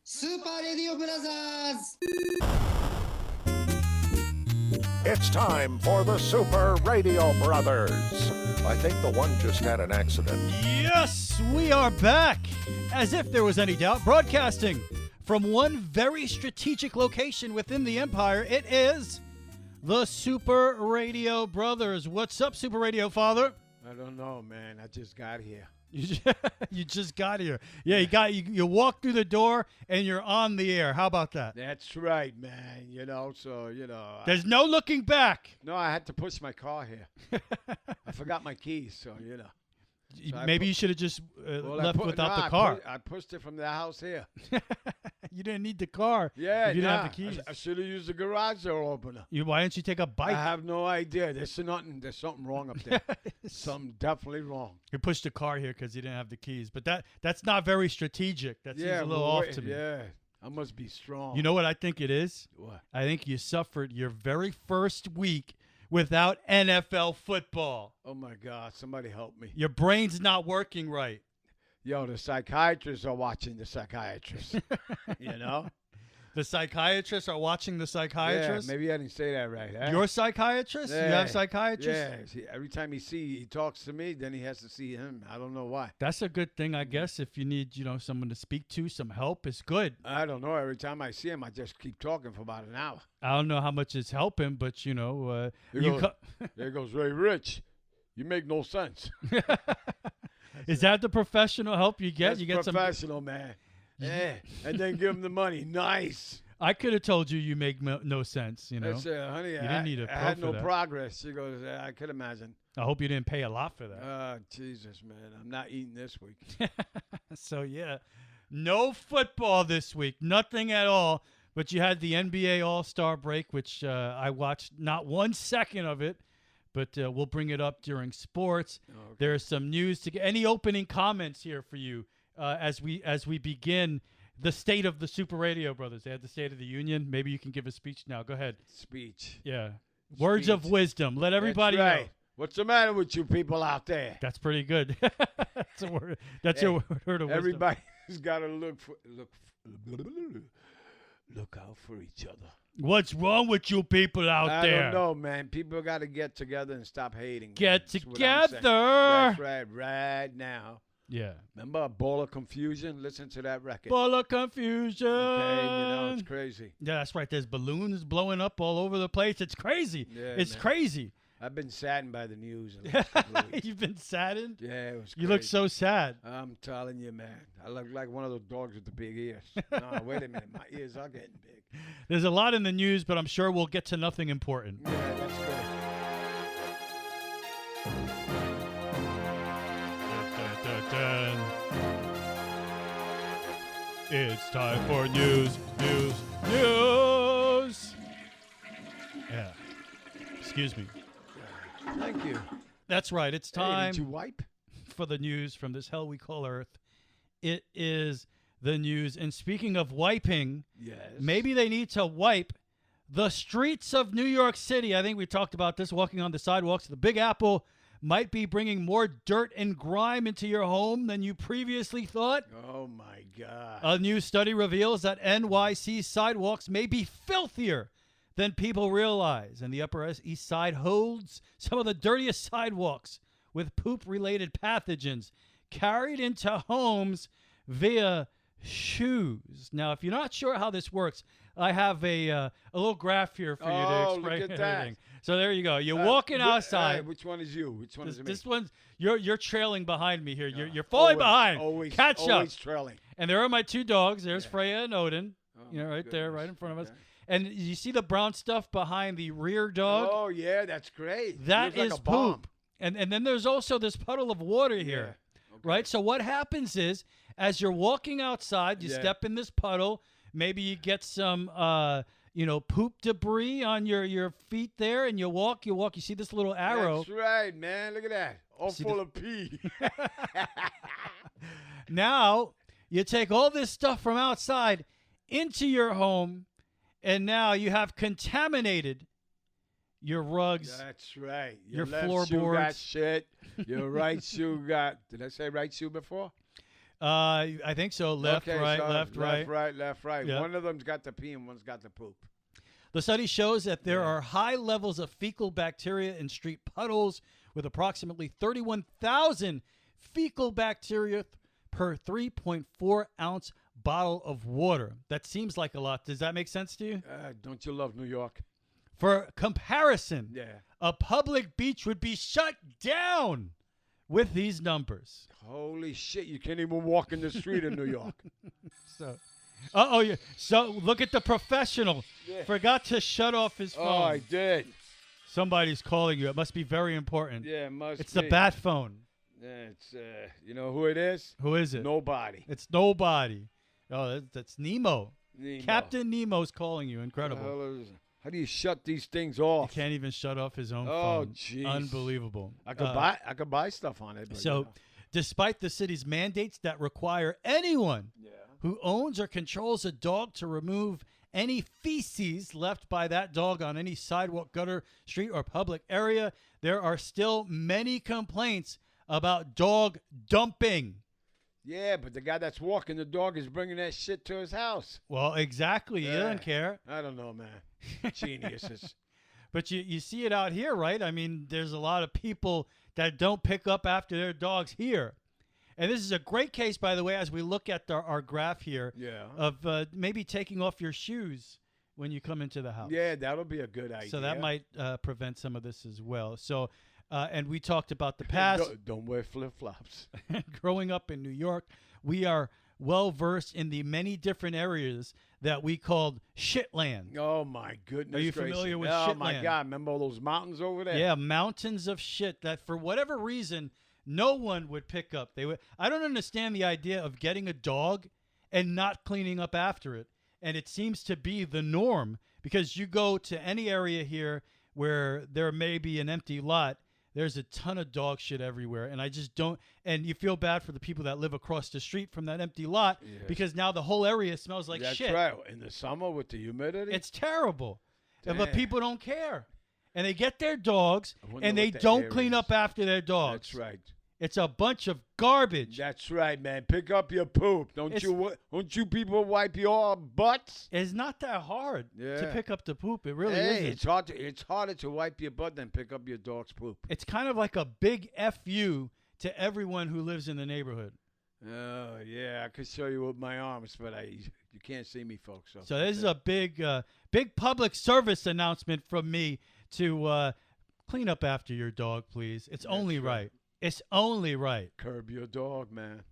スーパーレディオブラザーズ It's time for the Super Radio Brothers. I think the one just had an accident. Yes, we are back. As if there was any doubt, broadcasting from one very strategic location within the empire. It is the Super Radio Brothers. What's up, Super Radio Father? I don't know, man. I just got here. You just got here. Yeah, you walk through the door and you're on the air. How about that? That's right, man. There's no looking back. No, I had to push my car here. I forgot my keys, so. Maybe you should have just left without the car. I pushed it from the house here. You didn't need the car. Yeah, if you didn't have the keys. I should have used the garage door opener. Why didn't you take a bike? I have no idea. There's something wrong up there. Something definitely wrong. You pushed the car here because you didn't have the keys. But that's not very strategic. That seems a little off to me. Yeah, I must be strong. You know what I think it is? What? I think you suffered your very first week without NFL football. Oh, my God. Somebody help me. Your brain's not working right. Yo, the psychiatrists are watching the psychiatrists. The psychiatrists are watching the psychiatrists? Yeah, maybe I didn't say that right. Huh? Your psychiatrist? Yeah. You have psychiatrists? Yeah. See, every time he talks to me, then he has to see him. I don't know why. That's a good thing, I guess. If you need, someone to speak to, some help, it's good. I don't know. Every time I see him, I just keep talking for about an hour. I don't know how much it's helping, but, There goes Ray Rich. You make no sense. Is that the professional help you get? That's You get professional, man. Yeah, and then give him the money. Nice. I could have told you make no sense, I said, honey, You didn't need a I pro had for no that. progress. She goes, I could imagine. I hope you didn't pay a lot for that. Jesus, man. I'm not eating this week. So, yeah, no football this week. Nothing at all. But you had the NBA All-Star break, which I watched not 1 second of it. But we'll bring it up during sports. Okay. There's some news to get. Any opening comments here for you as we begin the state of the Super Radio Brothers? They had the State of the Union. Maybe you can give a speech now. Go ahead. Speech. Yeah. Words of wisdom. Let everybody That's right. know. What's the matter with you people out there? That's pretty good. That's a word. That's your word of wisdom. Everybody's got to look out for each other. What's wrong with you people out there? I don't know, man. People got to get together and stop hating. Get man. That's what I'm saying. together. That's right now. Yeah. Remember A Ball of Confusion? Listen to that record. Ball of confusion. Okay, it's crazy. Yeah, that's right. There's balloons blowing up all over the place. It's crazy. Yeah, it's man. crazy. I've been saddened by the news. In the last couple of weeks. You've been saddened? Yeah, it was You crazy. look so sad. I'm telling you, man. I look like one of those dogs with the big ears. No, wait a minute. My ears are getting big. There's a lot in the news, but I'm sure we'll get to nothing important. Yeah, that's good. Dun, dun, dun. It's time for news. Yeah. Excuse me. Thank you. That's right. It's Hey, time did you wipe? for the news from this hell we call Earth. It is the news. And speaking of wiping, Yes. maybe they need to wipe the streets of New York City. I think we talked about this, walking on the sidewalks. The Big Apple might be bringing more dirt and grime into your home than you previously thought. Oh, my God. A new study reveals that NYC sidewalks may be filthier than people realize, and the Upper East Side holds some of the dirtiest sidewalks with poop-related pathogens carried into homes via shoes. Now, if you're not sure how this works, I have a little graph here for you to explain look at that. everything. So there you go. You're walking outside. Which one is you? Which one is me? This one's you're trailing behind me here. You're falling behind. Always, Catch always up. trailing. And there are my two dogs. There's Yeah. Freya and Odin. Oh, Right my there, goodness. right in front of us. Okay. And you see the brown stuff behind the rear dog? Oh, yeah, that's great. That Looks like is a bomb. poop. And then there's also this puddle of water here, Okay. right? So what happens is, as you're walking outside, you Yeah. step in this puddle. Maybe you get some, poop debris on your feet there, and you walk. You see this little arrow. That's right, man. Look at that. All See full of pee. Now you take all this stuff from outside into your home, and now you have contaminated your rugs. That's right. Your left shoe got floorboards. shit. Your right shoe got. Did I say right shoe before? I think so. Left, Okay, right, so left, right. left, right. Yeah. One of them's got the pee and one's got the poop. The study shows that there are high levels of fecal bacteria in street puddles, with approximately 31,000 fecal bacteria per 3.4-ounce bottle of water. That seems like a lot. Does that make sense to you? Don't you love New York? For comparison, Yeah. a public beach would be shut down with these numbers. Holy shit, you can't even walk in the street in New York. Yeah. So look at the professional. Yeah. Forgot to shut off his phone. Oh, I did. Somebody's calling you. It must be very important. Yeah, it must It's be. the bat phone. Yeah, it's, you know who it is? Who is it? Nobody. It's nobody. Oh, that's Nemo. Nemo. Captain Nemo's calling you. Incredible. How do you shut these things off? He can't even shut off his own Oh, phone. jeez. Unbelievable. I could buy stuff on it. But, So, you know. despite the city's mandates that require anyone who owns or controls a dog to remove any feces left by that dog on any sidewalk, gutter, street, or public area, there are still many complaints about dog dumping. Yeah, but the guy that's walking the dog is bringing that shit to his house. Well, exactly. He doesn't care. I don't know, man. Geniuses. But you see it out here, right? I mean, there's a lot of people that don't pick up after their dogs here. And this is a great case, by the way, as we look at our graph here of maybe taking off your shoes when you come into the house. Yeah, that'll be a good idea. So that might prevent some of this as well. So, and we talked about the past. Don't wear flip-flops. Growing up in New York, we are well-versed in the many different areas that we called shitland. Oh, my goodness. Are you gracious. familiar with Oh, shitland? my God. Remember all those mountains over there? Yeah, mountains of shit that for whatever reason, no one would pick up. I don't understand the idea of getting a dog and not cleaning up after it. And it seems to be the norm because you go to any area here where there may be an empty lot, there's a ton of dog shit everywhere. And I just don't. And you feel bad for the people that live across the street from that empty lot because now the whole area smells like shit. That's right. In the summer with the humidity. It's terrible. Damn. But people don't care. And they get their dogs wonder and they what the don't area clean is. up after their dogs. That's right. It's a bunch of garbage. That's right, man. Pick up your poop. Don't you people wipe your butts? It's not that hard to Yeah. pick up the poop. It really Hey, isn't. it's harder to wipe your butt than pick up your dog's poop. It's kind of like a big FU to everyone who lives in the neighborhood. Oh, yeah. I could show you with my arms, but you can't see me, folks. So this is a big public service announcement from me to clean up after your dog, please. It's only right. It's only right. Curb your dog, man.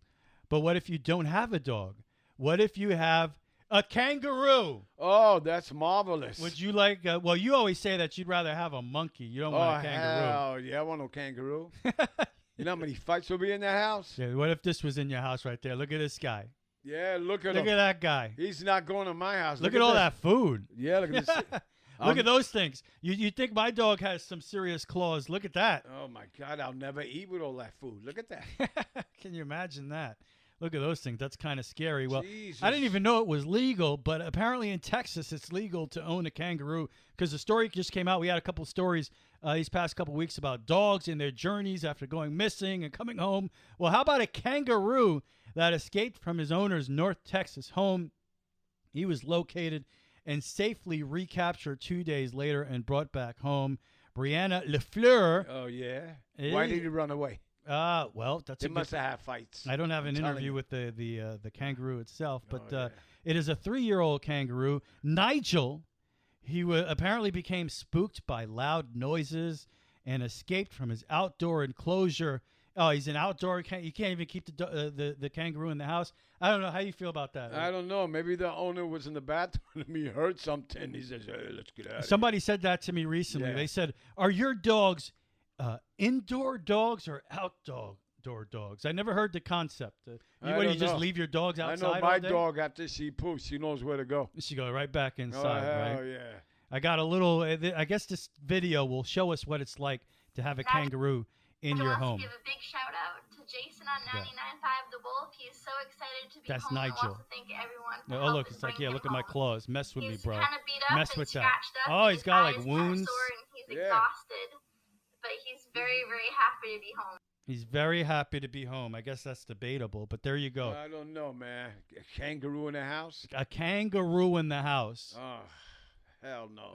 But what if you don't have a dog? What if you have a kangaroo? Oh, that's marvelous. Would you like, well, you always say that you'd rather have a monkey. You don't want a kangaroo. Oh, yeah, I want no kangaroo. You know how many fights will be in that house? Yeah, what if this was in your house right there? Look at this guy. Yeah, look at Look him. at that guy. He's not going to my house. Look at all this. that food. Yeah, look at this. Look at those things. You think my dog has some serious claws. Look at that. Oh, my God. I'll never eat with all that food. Look at that. Can you imagine that? Look at those things. That's kind of scary. Well, Jesus. I didn't even know it was legal, but apparently in Texas it's legal to own a kangaroo because the story just came out. We had a couple stories these past couple weeks about dogs and their journeys after going missing and coming home. Well, how about a kangaroo that escaped from his owner's North Texas home? He was located and safely recaptured 2 days later and brought back home. Brianna Lafleur. Oh, yeah? Why did he run away? Well, that's They must have had fights. I don't have an I'm telling interview you. with the kangaroo itself, but yeah. it is a 3-year-old kangaroo. Nigel, he apparently became spooked by loud noises and escaped from his outdoor enclosure. Oh, he's an outdoor. You can't even keep the kangaroo in the house. I don't know how you feel about that. I don't know. Maybe the owner was in the bathroom and he heard something. He says, hey, let's get out of Somebody said that to me recently. Yeah. They said, "Are your dogs indoor dogs or outdoor dogs?" I never heard the concept. I What do you don't just know. leave your dogs here. I outside know my all day? dog, after she poops, she knows where to go. She go right back Oh, inside, hell right? yeah. I got a little. I guess this video will show us what it's like to have a kangaroo in your home. Give a big shout out to Jason on 99.5 The Wolf. He is so excited to be That's home and Nigel. wants to thank everyone for Oh, look, helping it's like, bring yeah, him look at my home. claws. Mess with me, He's bro. kind of beat up Mess and with that. scratched up. Oh, and he's got his like eyes are wounds. sore and he's Yeah. exhausted, but he's very, very happy to be home. He's very happy to be home. I guess that's debatable, but there you go. I don't know, man. A kangaroo in the house? A kangaroo in the house. Oh, hell no.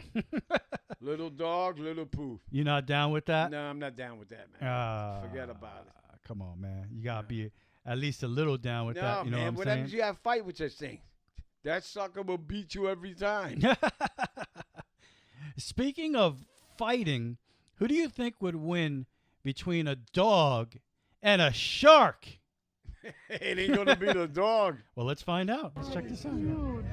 Little dog, little poo. You not down with that? No, I'm not down with that, man. Forget about it. Come on, man. You got to be at least a little down with that. You know man, what what I'm happens saying? you have a fight with this thing? That sucker will beat you every time. Speaking of fighting, who do you think would win between a dog and a shark? It ain't going to be the dog. Well, let's find out. Let's check this out. Look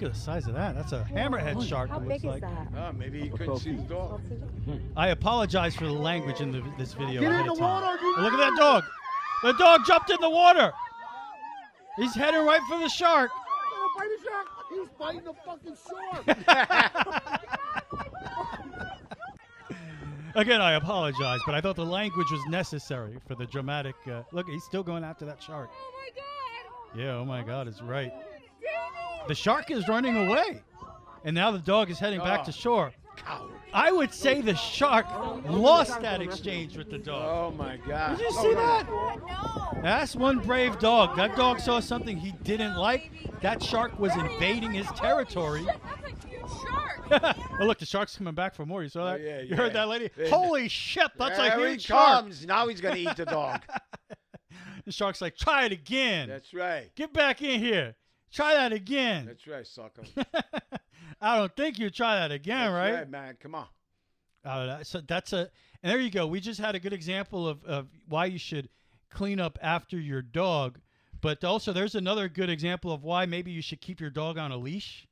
at the size of that. That's a hammerhead shark. How it big looks is like. that? Oh, maybe he couldn't see the dog. I apologize for the language in this video. Get in the water! Oh, look at that dog. The dog jumped in the water. He's heading right for the shark. He's fighting the fucking shark. Again, I apologize, but I thought the language was necessary for the dramatic. Look, he's still going after that shark. Oh my God! Yeah, oh my God, it's right. The shark is running away, and now the dog is heading back to shore. Coward. I would say the shark lost that exchange with the dog. Oh, my God. Did you see that? No! That's one brave dog. That dog saw something he didn't like. That shark was invading his territory. That's a huge shark! Oh, look, the shark's coming back for more. You saw that? yeah, You heard yeah. that, lady? Yeah. Holy shit, that's a There he huge shark. comes. Now he's going to eat the dog. The shark's like, try it again. That's right. Get back in here. Try that again. That's right, sucker. I don't think you try that again, That's right? man. Come on. So that's and there you go. We just had a good example of why you should clean up after your dog. But also, there's another good example of why maybe you should keep your dog on a leash.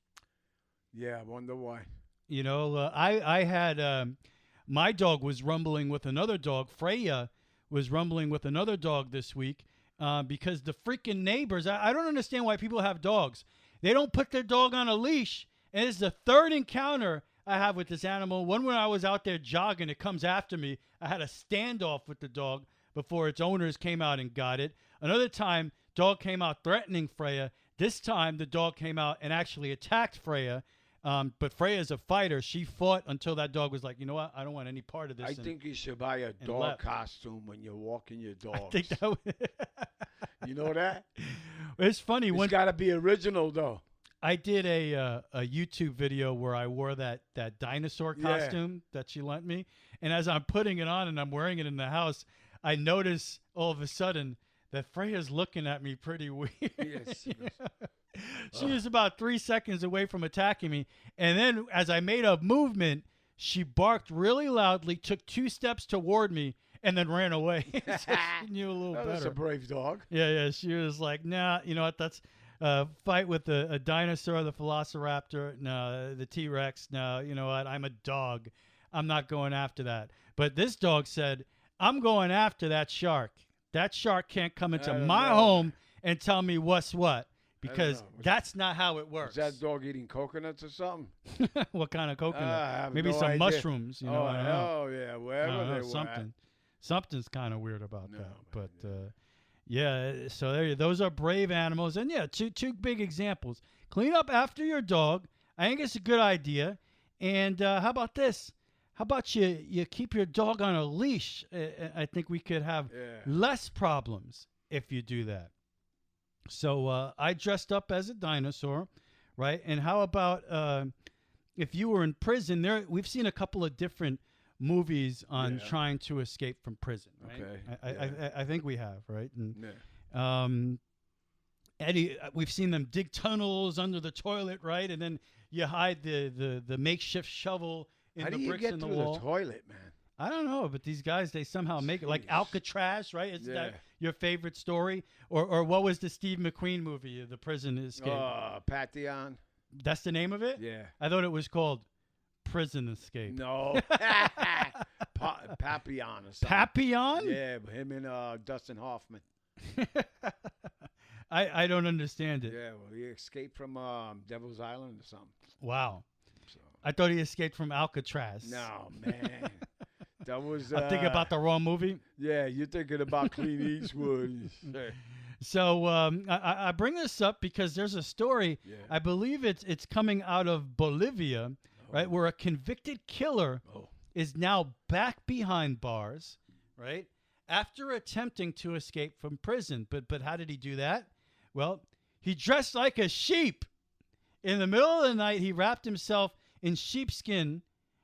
Yeah, I wonder why. You know, I had my dog was rumbling with another dog. Freya was rumbling with another dog this week because the freaking neighbors. I don't understand why people have dogs. They don't put their dog on a leash. And it's the third encounter I have with this animal. One when I was out there jogging, it comes after me. I had a standoff with the dog before its owners came out and got it. Another time, dog came out threatening Freya. This time, the dog came out and actually attacked Freya. But Freya's a fighter. She fought until that dog was like, you know what? I don't want any part of this. I think you should buy a dog left. costume when you're walking your dogs. I think that would You know that? It's funny. It's When got to be original, though. I did a YouTube video where I wore that dinosaur Yeah. costume that she lent me. And as I'm putting it on and I'm wearing it in the house, I notice all of a sudden that Freya's looking at me pretty weird. Yes. She was about 3 seconds away from attacking me. And then as I made a movement, she barked really loudly, took 2 steps toward me, and then ran away. So she knew a little That's better. a brave dog. Yeah. She was like, nah, you know what? That's fight with a dinosaur, the velociraptor. No, the T-Rex. No, you know what? I'm a dog. I'm not going after that. But this dog said, I'm going after that shark. That shark can't come into my home and tell me what's what. Because that's not how it works. Is that dog eating coconuts or something? What kind of coconut? I have Maybe no some idea. mushrooms. You know, I don't know. Oh, yeah. I Wherever don't know, they were. something. Something's kind of weird about No, that. man, But yeah, so there those are brave animals. And yeah, two big examples. Clean up after your dog. I think it's a good idea. And how about this? How about you keep your dog on a leash? I think we could have less problems if you do that. So I dressed up as a dinosaur, right? And how about if you were in prison? We've seen a couple of different movies on trying to escape from prison. Right? Okay. I think we have, right? And, Eddie, we've seen them dig tunnels under the toilet, right? And then you hide the makeshift shovel in How the do you bricks get in the through wall. the toilet, man? I don't know, but these guys, they somehow make it. Like Alcatraz, right? Isn't that your favorite story? Or what was the Steve McQueen movie, The Prison Escape? Papillon. That's the name of it? Yeah. I thought it was called Prison Escape. No. Papillon or something. Papillon? Yeah, him and Dustin Hoffman. I don't understand it. Yeah, well, he escaped from Devil's Island or something. Wow. So. I thought he escaped from Alcatraz. No, man. That was. I'm thinking about the wrong movie. Yeah, you're thinking about Clint Eastwood. So I bring this up because there's a story. Yeah. I believe it's coming out of Bolivia, right, where a convicted killer is now back behind bars right? After attempting to escape from prison. But how did he do that? Well, he dressed like a sheep. In the middle of the night, he wrapped himself in sheepskin,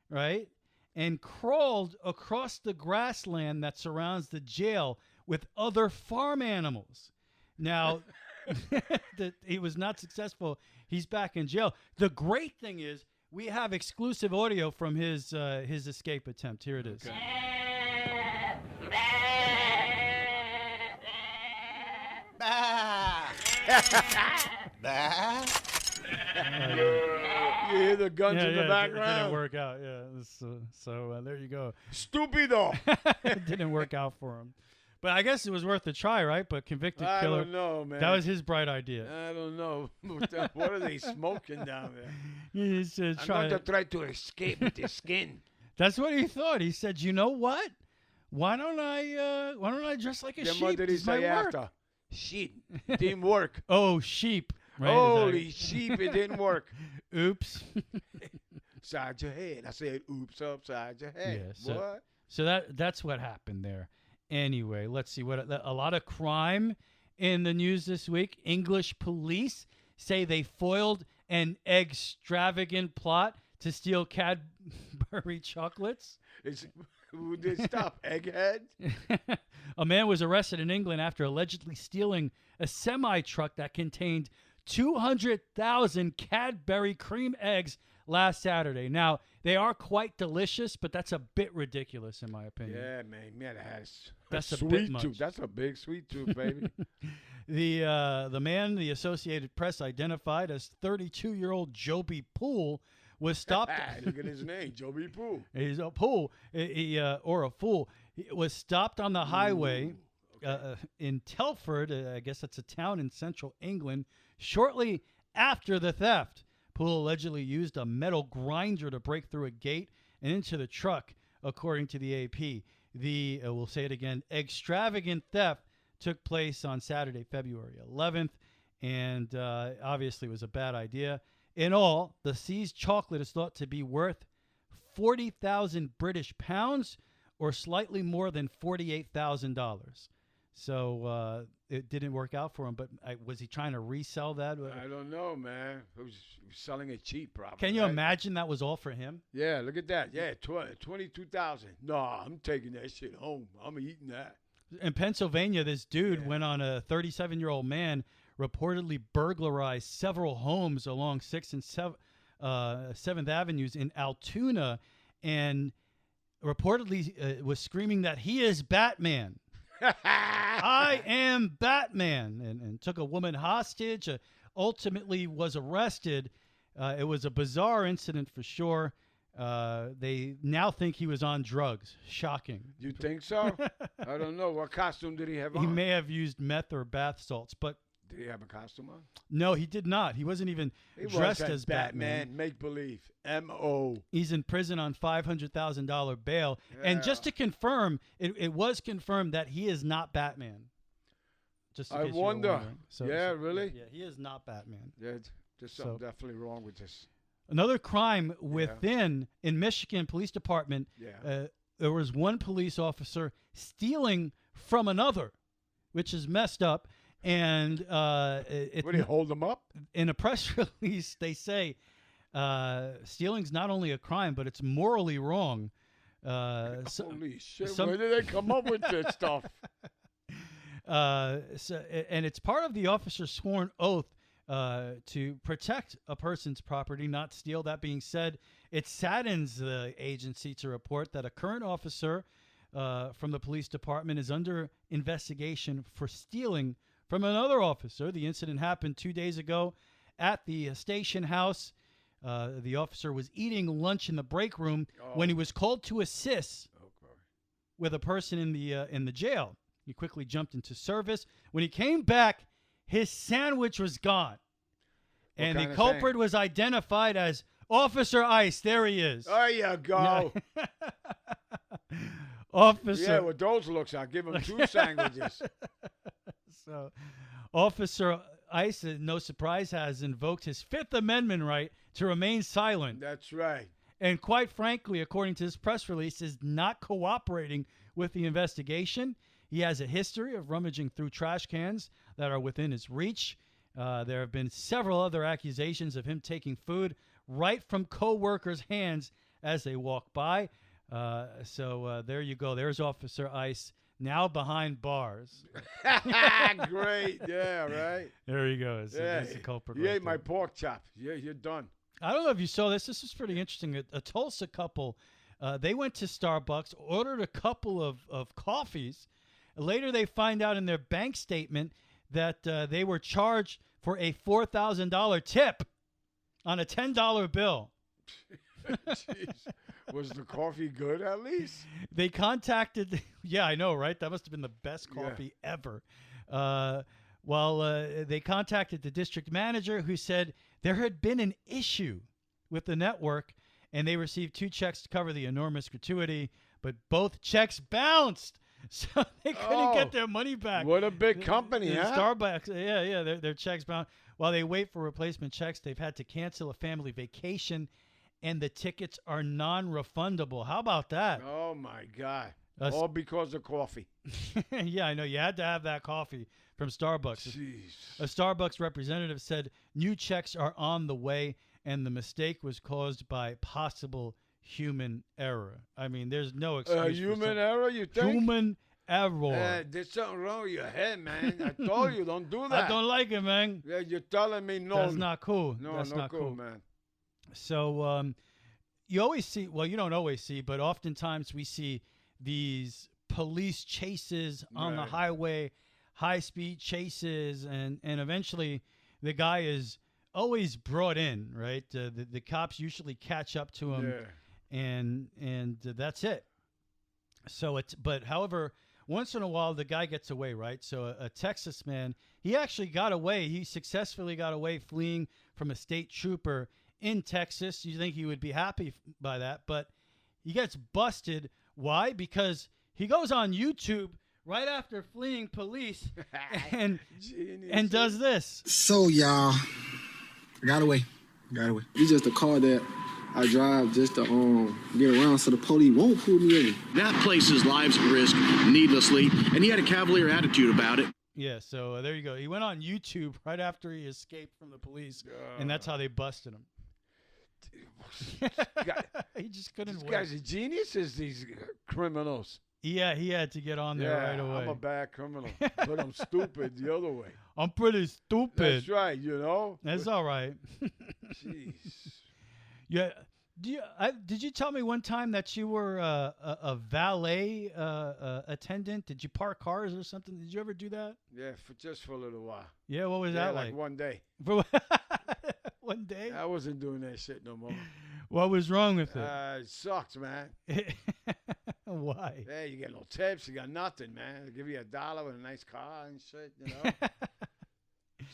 right? And crawled across the grassland that surrounds the jail with other farm animals. Now, he was not successful. He's back in jail. The great thing is we have exclusive audio from his escape attempt. Here it is. Okay. You hear the guns in the It background? didn't work out. Yeah. So there you go. Stupido. It didn't work out for him. But I guess it was worth a try, right? But convicted I killer. don't know, man. That was his bright idea. I don't know. What are they smoking down there? He's I'm going to try to escape with the skin. That's what he thought. He said, "You know what? Why don't I dress like a Then sheep? what did he It's my say work." after? Shit. Didn't work. Oh, sheep. Right? Holy sheep, it didn't work. Oops. Upside your head. I said, oops, upside your head. Yeah, What? So that's what happened there. Anyway, let's see what a lot of crime in the news this week. English police say they foiled an extravagant plot to steal Cadbury chocolates. Who did stop? Egghead? A man was arrested in England after allegedly stealing a semi-truck that contained 200,000 Cadbury cream eggs last Saturday. Now, they are quite delicious, but that's a bit ridiculous in my opinion. Yeah, man. Man, that has That's a sweet bit much. tooth. That's a big sweet tooth, baby. The man the Associated Press identified as 32-year-old Joby Poole was stopped. Look at his name, Joby Poo. He's a pool, or a fool. He was stopped on the highway in Telford. I guess that's a town in central England. Shortly after the theft, Poole allegedly used a metal grinder to break through a gate and into the truck, according to the AP. We'll say it again, extravagant theft took place on Saturday, February 11th, and obviously was a bad idea. In all, the seized chocolate is thought to be worth 40,000 British pounds, or slightly more than $48,000. So it didn't work out for him. But was he trying to resell that? I don't know, man. He was selling it cheap, probably. Can you right? imagine that was all for him? Yeah, look at that. Yeah, 22,000. No, I'm taking that shit home. I'm eating that. In Pennsylvania, this dude went on a 37-year-old man reportedly burglarized several homes along 6th and 7th Avenues in Altoona, and reportedly was screaming that he is Batman. I am Batman, and took a woman hostage. Ultimately was arrested. It was a bizarre incident for sure. They now think he was on drugs. Shocking. You think so? I don't know. What costume did he have on? He may have used meth or bath salts, but Did he have a costume on? no, he did not. He wasn't even He dressed was as Batman. Make believe. M.O. He's in prison on $500,000 bail. And just to confirm, it was confirmed that he is not Batman. Just in I case you were wonder. wondering. Yeah, really? Yeah, he is not Batman. Yeah, there's something definitely wrong with this. Another crime in Michigan Police Department. Yeah. There was one police officer stealing from another, which is messed up. And What, do you hold them up? in a press release, they say stealing's not only a crime, but it's morally wrong. Holy shit, where did they come up with this stuff? And it's part of the officer's sworn oath to protect a person's property, not steal. That being said, it saddens the agency to report that a current officer from the police department is under investigation for stealing from another officer. The incident happened 2 days ago at the station house. The officer was eating lunch in the break room when he was called to assist with a person in the jail. He quickly jumped into service. When he came back, his sandwich was gone. And the culprit was identified as Officer Ice. There he is. There you go. Officer. Yeah, with those looks, I'll give him 2 sandwiches. So, Officer Ice, no surprise, has invoked his Fifth Amendment right to remain silent. That's right. And quite frankly, according to this press release, is not cooperating with the investigation. He has a history of rummaging through trash cans that are within his reach. There have been several other accusations of him taking food right from co-workers' hands as they walk by. So there you go. There's Officer Ice, now behind bars. Great. Yeah, right. There he goes. Yeah. That's the culprit You right ate my there. pork chop. Yeah, you're done. I don't know if you saw this. This is pretty interesting. A Tulsa couple, they went to Starbucks, ordered a couple of coffees. Later, they find out in their bank statement that they were charged for a $4,000 tip on a $10 bill. Jeez. Was the coffee good at least? They contacted, yeah, I know, right? That must have been the best coffee ever. They contacted the district manager, who said there had been an issue with the network, and they received 2 checks to cover the enormous gratuity, but both checks bounced, so they couldn't get their money back. What a big company, huh? Starbucks, yeah, their checks bounced. While they wait for replacement checks, they've had to cancel a family vacation, and the tickets are non-refundable. How about that? Oh, my God. All because of coffee. Yeah, I know. You had to have that coffee from Starbucks. Jeez. A Starbucks representative said new checks are on the way, and the mistake was caused by possible human error. I mean, there's no excuse. Human error, you think? Human error. There's something wrong with your head, man. I told you, don't do that. I don't like it, man. Yeah, you're telling me no. That's not cool. No, That's not cool, man. So you always see, well, you don't always see, but oftentimes we see these police chases on the highway, high-speed chases, and eventually the guy is always brought in, right? The cops usually catch up to him, and that's it. So but however, once in a while the guy gets away, right? So a Texas man, he actually got away. He successfully got away, fleeing from a state trooper in Texas. You think he would be happy by that, but he gets busted. Why? Because he goes on YouTube right after fleeing police and does this. So y'all, I got away. It's just a car that I drive just to get around so the police won't pull me over. That places lives at risk needlessly, and he had a cavalier attitude about it. Yeah, so there you go. He went on YouTube right after he escaped from the police, and that's how they busted him. He just couldn't wait. These guys are geniuses, these criminals. Yeah, he had to get on there right away. I'm a bad criminal, but I'm stupid the other way. I'm pretty stupid. That's right, you know? That's all right. Jeez. Yeah. Did you tell me one time that you were a valet attendant? Did you park cars or something? Did you ever do that? Yeah, just for a little while. Yeah, what was that like? One day. One day? I wasn't doing that shit no more. What was wrong with it? It sucks, man. Why? Hey, you get no tips, you got nothing, man. They give you $1 with a nice car and shit, you know?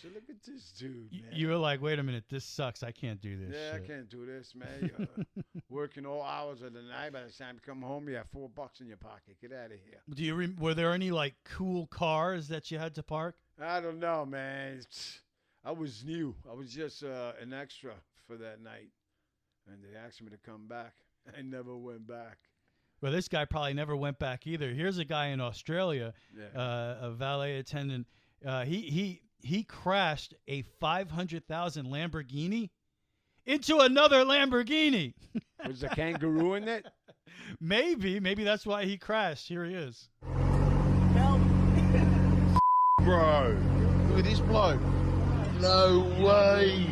So look at this dude, man. You were like, wait a minute, this sucks. I can't do this. Yeah, shit. I can't do this, man. You're working all hours of the night. By the time you come home, you have $4 in your pocket. Get out of here. Were there any like cool cars that you had to park? I don't know, man. I was new. I was just an extra for that night. And they asked me to come back. I never went back. Well, this guy probably never went back either. Here's a guy in Australia, a valet attendant. He crashed a $500,000 Lamborghini into another Lamborghini. Was the Kangaroo in it? Maybe that's why he crashed. Here he is. Bro, look at this bloke. No way.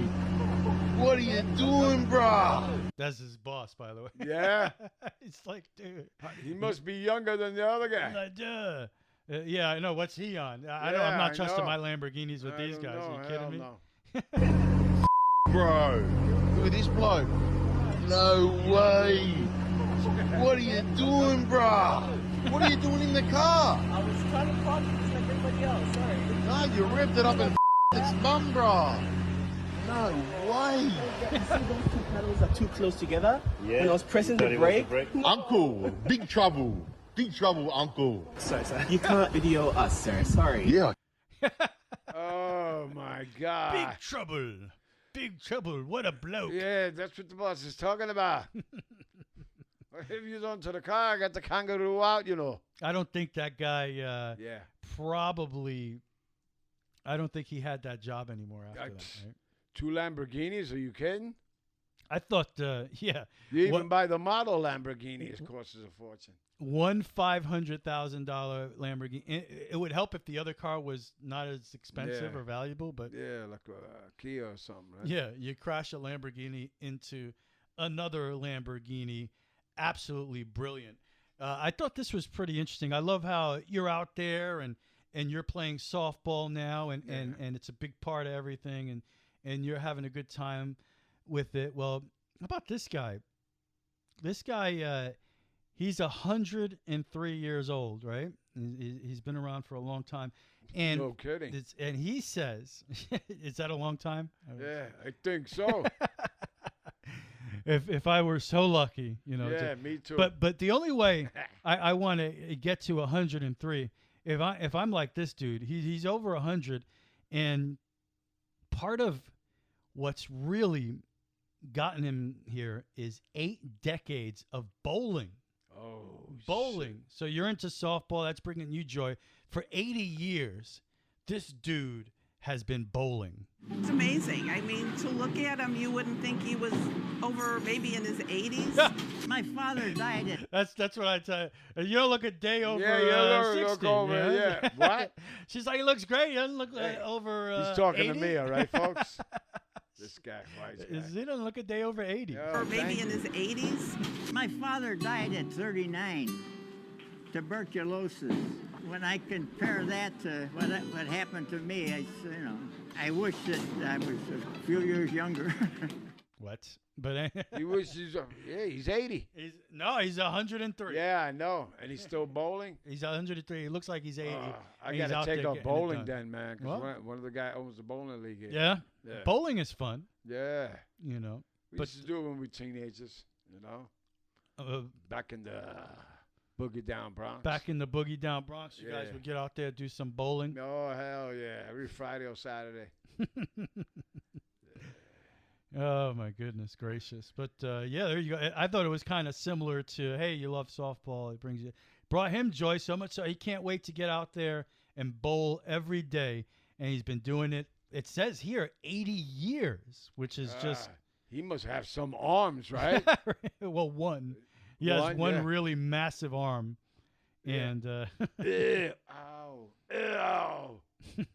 What are you doing, bro? That's his boss, by the way. Yeah? It's like, dude. He must be younger than the other guy. Like, duh. Yeah, I know. What's he on? I'm not trusting my Lamborghinis with these guys. Are you kidding me? No. Bro, look at this bloke. No way. What are you doing, bro? What are you doing in the car? I was trying to park just like everybody else. Sorry. No, you ripped it up and its bum, bro. No way. You see those two pedals are too close together? Yeah. When I was pressing the brake. Uncle, big trouble. Big trouble, uncle. Sorry. You can't video us, sir. Sorry. Yeah. Oh, my God. Big trouble. Big trouble. What a bloke. Yeah, that's what the boss is talking about. If you don't to the car, I got the Kangaroo out, I don't think that guy Yeah. probably. I don't think he had that job anymore after that. Right? 2 Lamborghinis? Are you kidding? I thought, yeah, You even buy the model Lamborghini, it costs a fortune. one $500,000 Lamborghini. It would help if the other car was not as expensive Yeah. or valuable, but Yeah, like a Kia or something, right? yeah, you crash a Lamborghini into another Lamborghini. Absolutely brilliant. I thought this was pretty interesting. I love how you're out there and you're playing softball now, and it's a big part of everything, and you're having a good time with it. Well, how about this guy? This guy, he's 103 years old, right? He's been around for a long time. And No kidding. And he says, is that a long time? Yeah, I think so. If I were so lucky, Yeah, me too. But the only way I want to get to 103, if I'm like this dude, he's over 100, and part of what's really gotten him here is 8 decades of bowling. Oh, Bowling. shit. So you're into softball. That's bringing you joy. For 80 years, this dude has been bowling. It's amazing. I mean, to look at him, you wouldn't think he was over maybe in his 80s. My father died at... That's what I tell you. You don't look a day over Yeah, 60. look over, yeah. What? She's like, he looks great. He doesn't look over He's talking 80. to me, all right, folks? This guy, wise guy. He doesn't look a day over 80. Or maybe in his 80s. My father died at 39. Tuberculosis. When I compare that to what happened to me, I wish that I was a few years younger. What? But He was, he's 80. He's 103. Yeah, I know. And he's still bowling? He's 103. He looks like he's 80. I and got he's to out take there up getting it bowling done. then, man. Because one of the guys owns the bowling league here. Yeah? Yeah. Bowling is fun. Yeah. We used to do it when we were teenagers, back in the Boogie Down Bronx. Back in the Boogie Down Bronx, you guys would get out there, do some bowling. Oh, hell yeah. Every Friday or Saturday. Oh, my goodness gracious. But, yeah, there you go. I thought it was kind of similar to, hey, you love softball. It brought him joy so much so he can't wait to get out there and bowl every day. And he's been doing it, it says here, 80 years, which is just... He must have some arms, right? Well, one. He has one really massive arm. Yeah. And Ew, ow. Ew.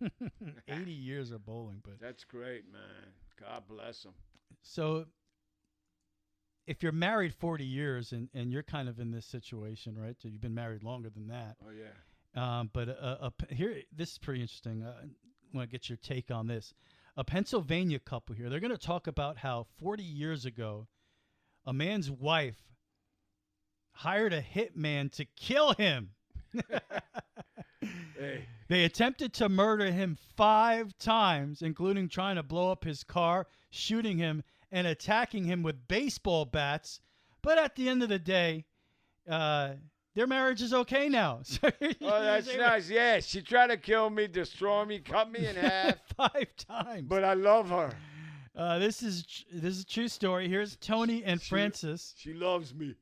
80 years of bowling. But that's great, man. God bless him. So if you're married 40 years and you're kind of in this situation, right? So you've been married longer than that. Oh, yeah. But here, this is pretty interesting. I want to get your take on this. A Pennsylvania couple here, they're going to talk about how 40 years ago, a man's wife hired a hitman to kill him. Hey. They attempted to murder him 5 times, including trying to blow up his car, shooting him, and attacking him with baseball bats. But at the end of the day, their marriage is okay now. Oh, that's nice. Yeah, she tried to kill me, destroy me, cut me in half. 5 times. But I love her. This is a true story. Here's Tony and Francis. She loves me.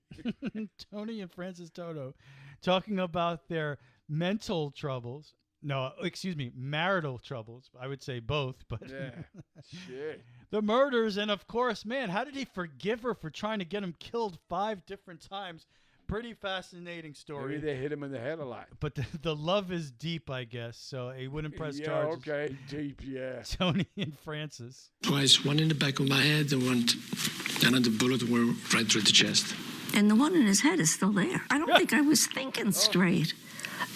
Tony and Francis Toto talking about their mental troubles. No, excuse me, marital troubles. I would say both, but yeah, shit. The murders, and of course, man, how did he forgive her for trying to get him killed 5 different times? Pretty fascinating story. Maybe they hit him in the head a lot. But the love is deep, I guess. So he wouldn't press charges. Okay, deep, yeah. Tony and Francis. Twice, one in the back of my head and another bullet went right through the chest. And the one in his head is still there. I don't think I was thinking straight.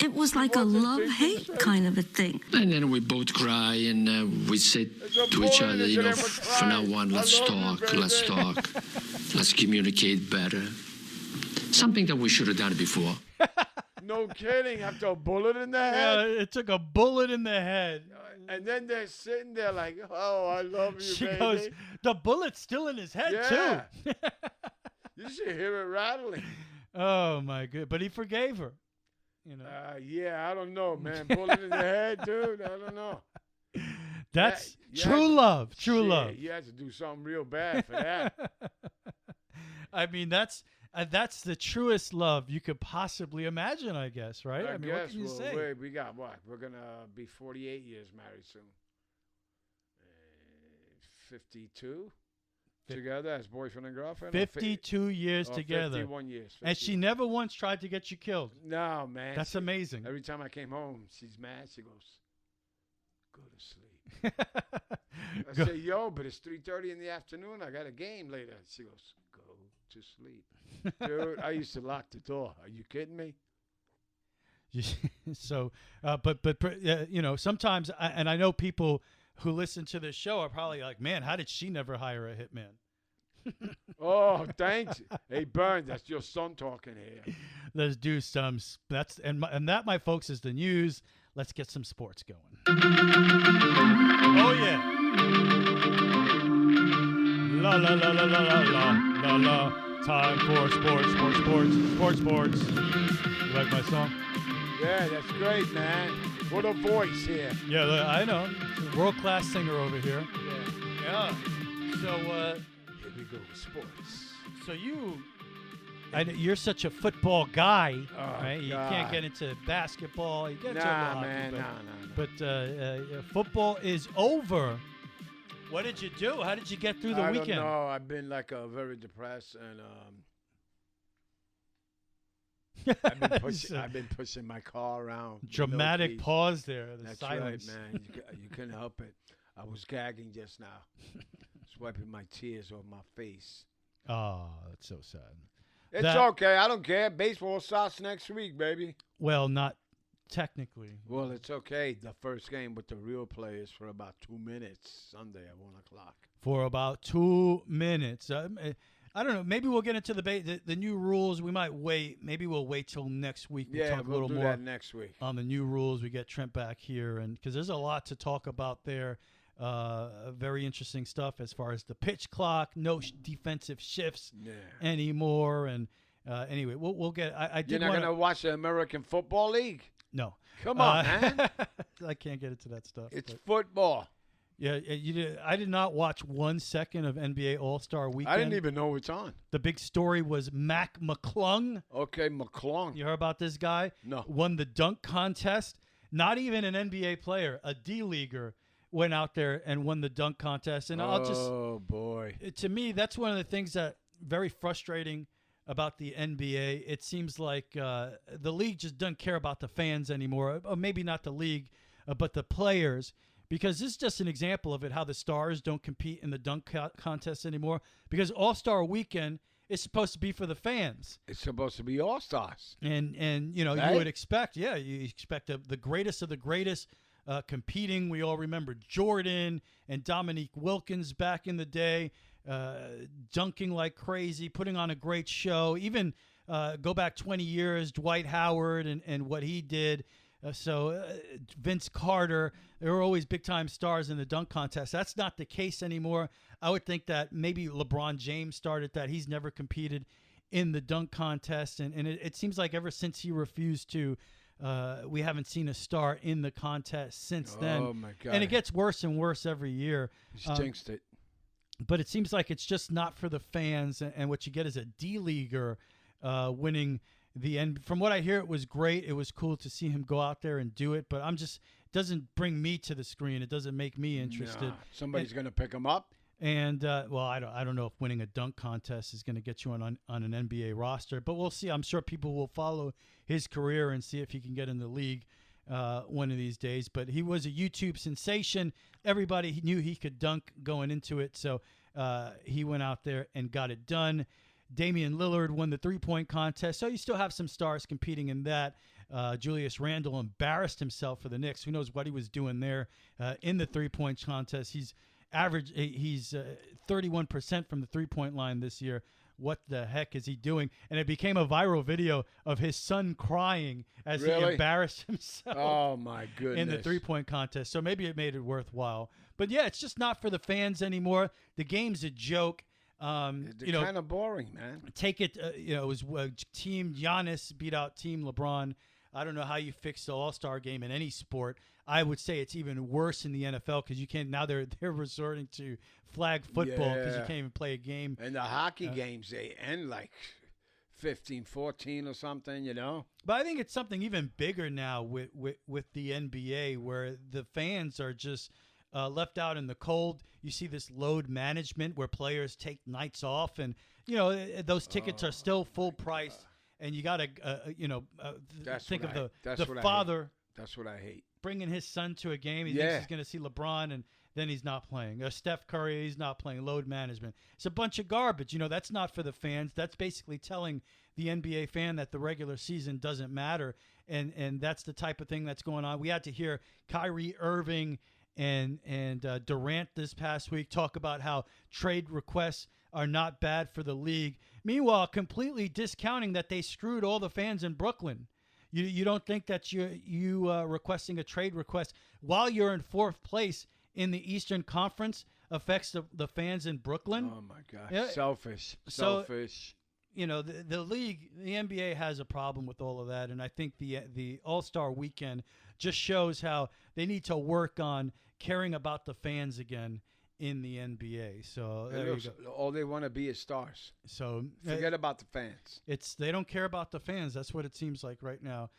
It was like a love-hate kind of a thing. And then we both cry and we say to each other, from now on, let's talk, let's communicate better. Something that we should have done before. No kidding. After a bullet in the head? Yeah, it took a bullet in the head. And then they're sitting there like, oh, I love you, she baby. Goes, the bullet's still in his head, too. You should hear it rattling. Oh, my good. But he forgave her. Yeah, I don't know, man. Bullet in the head, dude. I don't know. That's true love. True shit, love. You had to do something real bad for that. I mean, that's That's the truest love you could possibly imagine, I guess, right? I mean, what can you say? We got what? We're going to be 48 years married soon. 52 together as boyfriend and girlfriend. 52 years together. 51 years. 51. And she never once tried to get you killed. No, man. That's amazing. Every time I came home, she's mad. She goes, go to sleep. I say, yo, but it's 3:30 in the afternoon. I got a game later. She goes, go to sleep. Dude, I used to lock the door. Are you kidding me? So, but you know, sometimes, and I know people who listen to this show are probably like, man, how did she never hire a hitman? Oh, thanks. Hey, Burn, that's your son talking here. Let's do some. And that, my folks, is the news. Let's get some sports going. Oh yeah. La la la la la la la la la. Time for sports. You like my song? Yeah, that's great, man. What a voice here. Yeah, I know. World-class singer over here. Yeah. So, here we go with sports. So you're such a football guy, right? You God. can't get into basketball. You get into Nah, hockey, man, but, But football is over. What did you do? How did you get through the weekend? I don't know. I've been very depressed, and I've been pushing my car around. Dramatic pause there. That's silence. right, man. You couldn't help it. I was gagging just now, swiping my tears off my face. Oh, that's so sad. It's okay. I don't care. Baseball starts next week, baby. Well, not technically. Well, it's okay. The first game with the real players for about 2 minutes Sunday at 1 o'clock. For about 2 minutes. I don't know. Maybe we'll get into the new rules. We might wait. Maybe we'll wait till next week. We'll talk a little do more that next week on the new rules. We get Trent back here, and because there's a lot to talk about there. Very interesting stuff as far as the pitch clock, no defensive shifts anymore, and anyway, we'll get. You're not gonna watch the American Football League? No. Come on, man. I can't get into that stuff. It's football. Yeah, you did. I did not watch 1 second of NBA All-Star Weekend. I didn't even know it's on. The big story was Mac McClung. Okay, McClung. You heard about this guy? No. Won the dunk contest. Not even an NBA player, a D-leaguer went out there and won the dunk contest. And oh, boy. To me, that's one of the things that very frustrating about the NBA. It seems like the league just doesn't care about the fans anymore, or maybe not the league, but the players. Because this is just an example of it, how the stars don't compete in the dunk contest anymore. Because All-Star Weekend is supposed to be for the fans. It's supposed to be All-Stars. And you know, right? you would expect, you expect the greatest of the greatest competing. We all remember Jordan and Dominique Wilkins back in the day, dunking like crazy, putting on a great show. Even go back 20 years, Dwight Howard and what he did. Vince Carter, there were always big-time stars in the dunk contest. That's not the case anymore. I would think that maybe LeBron James started that. He's never competed in the dunk contest, and it seems like ever since he refused to, we haven't seen a star in the contest since then. Oh, my God. And it gets worse and worse every year. He jinxed it. But it seems like it's just not for the fans, and what you get is a D-leaguer winning the end. From what I hear, it was great. It was cool to see him go out there and do it, but it doesn't bring me to the screen. It doesn't make me interested. Nah, somebody's going to pick him up. And well, I don't know if winning a dunk contest is going to get you on an NBA roster, but we'll see. I'm sure people will follow his career and see if he can get in the league one of these days. But he was a YouTube sensation. Everybody knew he could dunk going into it, so he went out there and got it done. Damian Lillard won the three-point contest, so you still have some stars competing in that. Julius Randle embarrassed himself for the Knicks. Who knows what he was doing there in the three-point contest. He's 31% from the three-point line this year. What the heck is he doing? And it became a viral video of his son crying as he embarrassed himself. Oh, my goodness. In the three-point contest. So maybe it made it worthwhile. But, yeah, it's just not for the fans anymore. The game's a joke. They're kind of boring, man. Take it, it was Team Giannis beat out Team LeBron. I don't know how you fix the All-Star game in any sport. I would say it's even worse in the NFL because you can't. Now they're resorting to flag football because you can't even play a game. And the hockey games, they end like 15, 14 or something, you know? But I think it's something even bigger now with the NBA, where the fans are just left out in the cold. You see this load management where players take nights off, and those tickets are still full price, and you got to think of the father. That's what I hate. Bringing his son to a game, he thinks he's going to see LeBron, and then he's not playing. Steph Curry, he's not playing. Load management. It's a bunch of garbage. That's not for the fans. That's basically telling the NBA fan that the regular season doesn't matter, and that's the type of thing that's going on. We had to hear Kyrie Irving and Durant this past week talk about how trade requests are not bad for the league. Meanwhile, completely discounting that they screwed all the fans in Brooklyn. You don't think that you requesting a trade request while you're in fourth place in the Eastern Conference affects the fans in Brooklyn? Oh my gosh, Yeah. Selfish. The league, the NBA has a problem with all of that, and I think the All-Star Weekend just shows how they need to work on caring about the fans again in the NBA. So there you go. All they want to be is stars. So forget about the fans. They don't care about the fans. That's what it seems like right now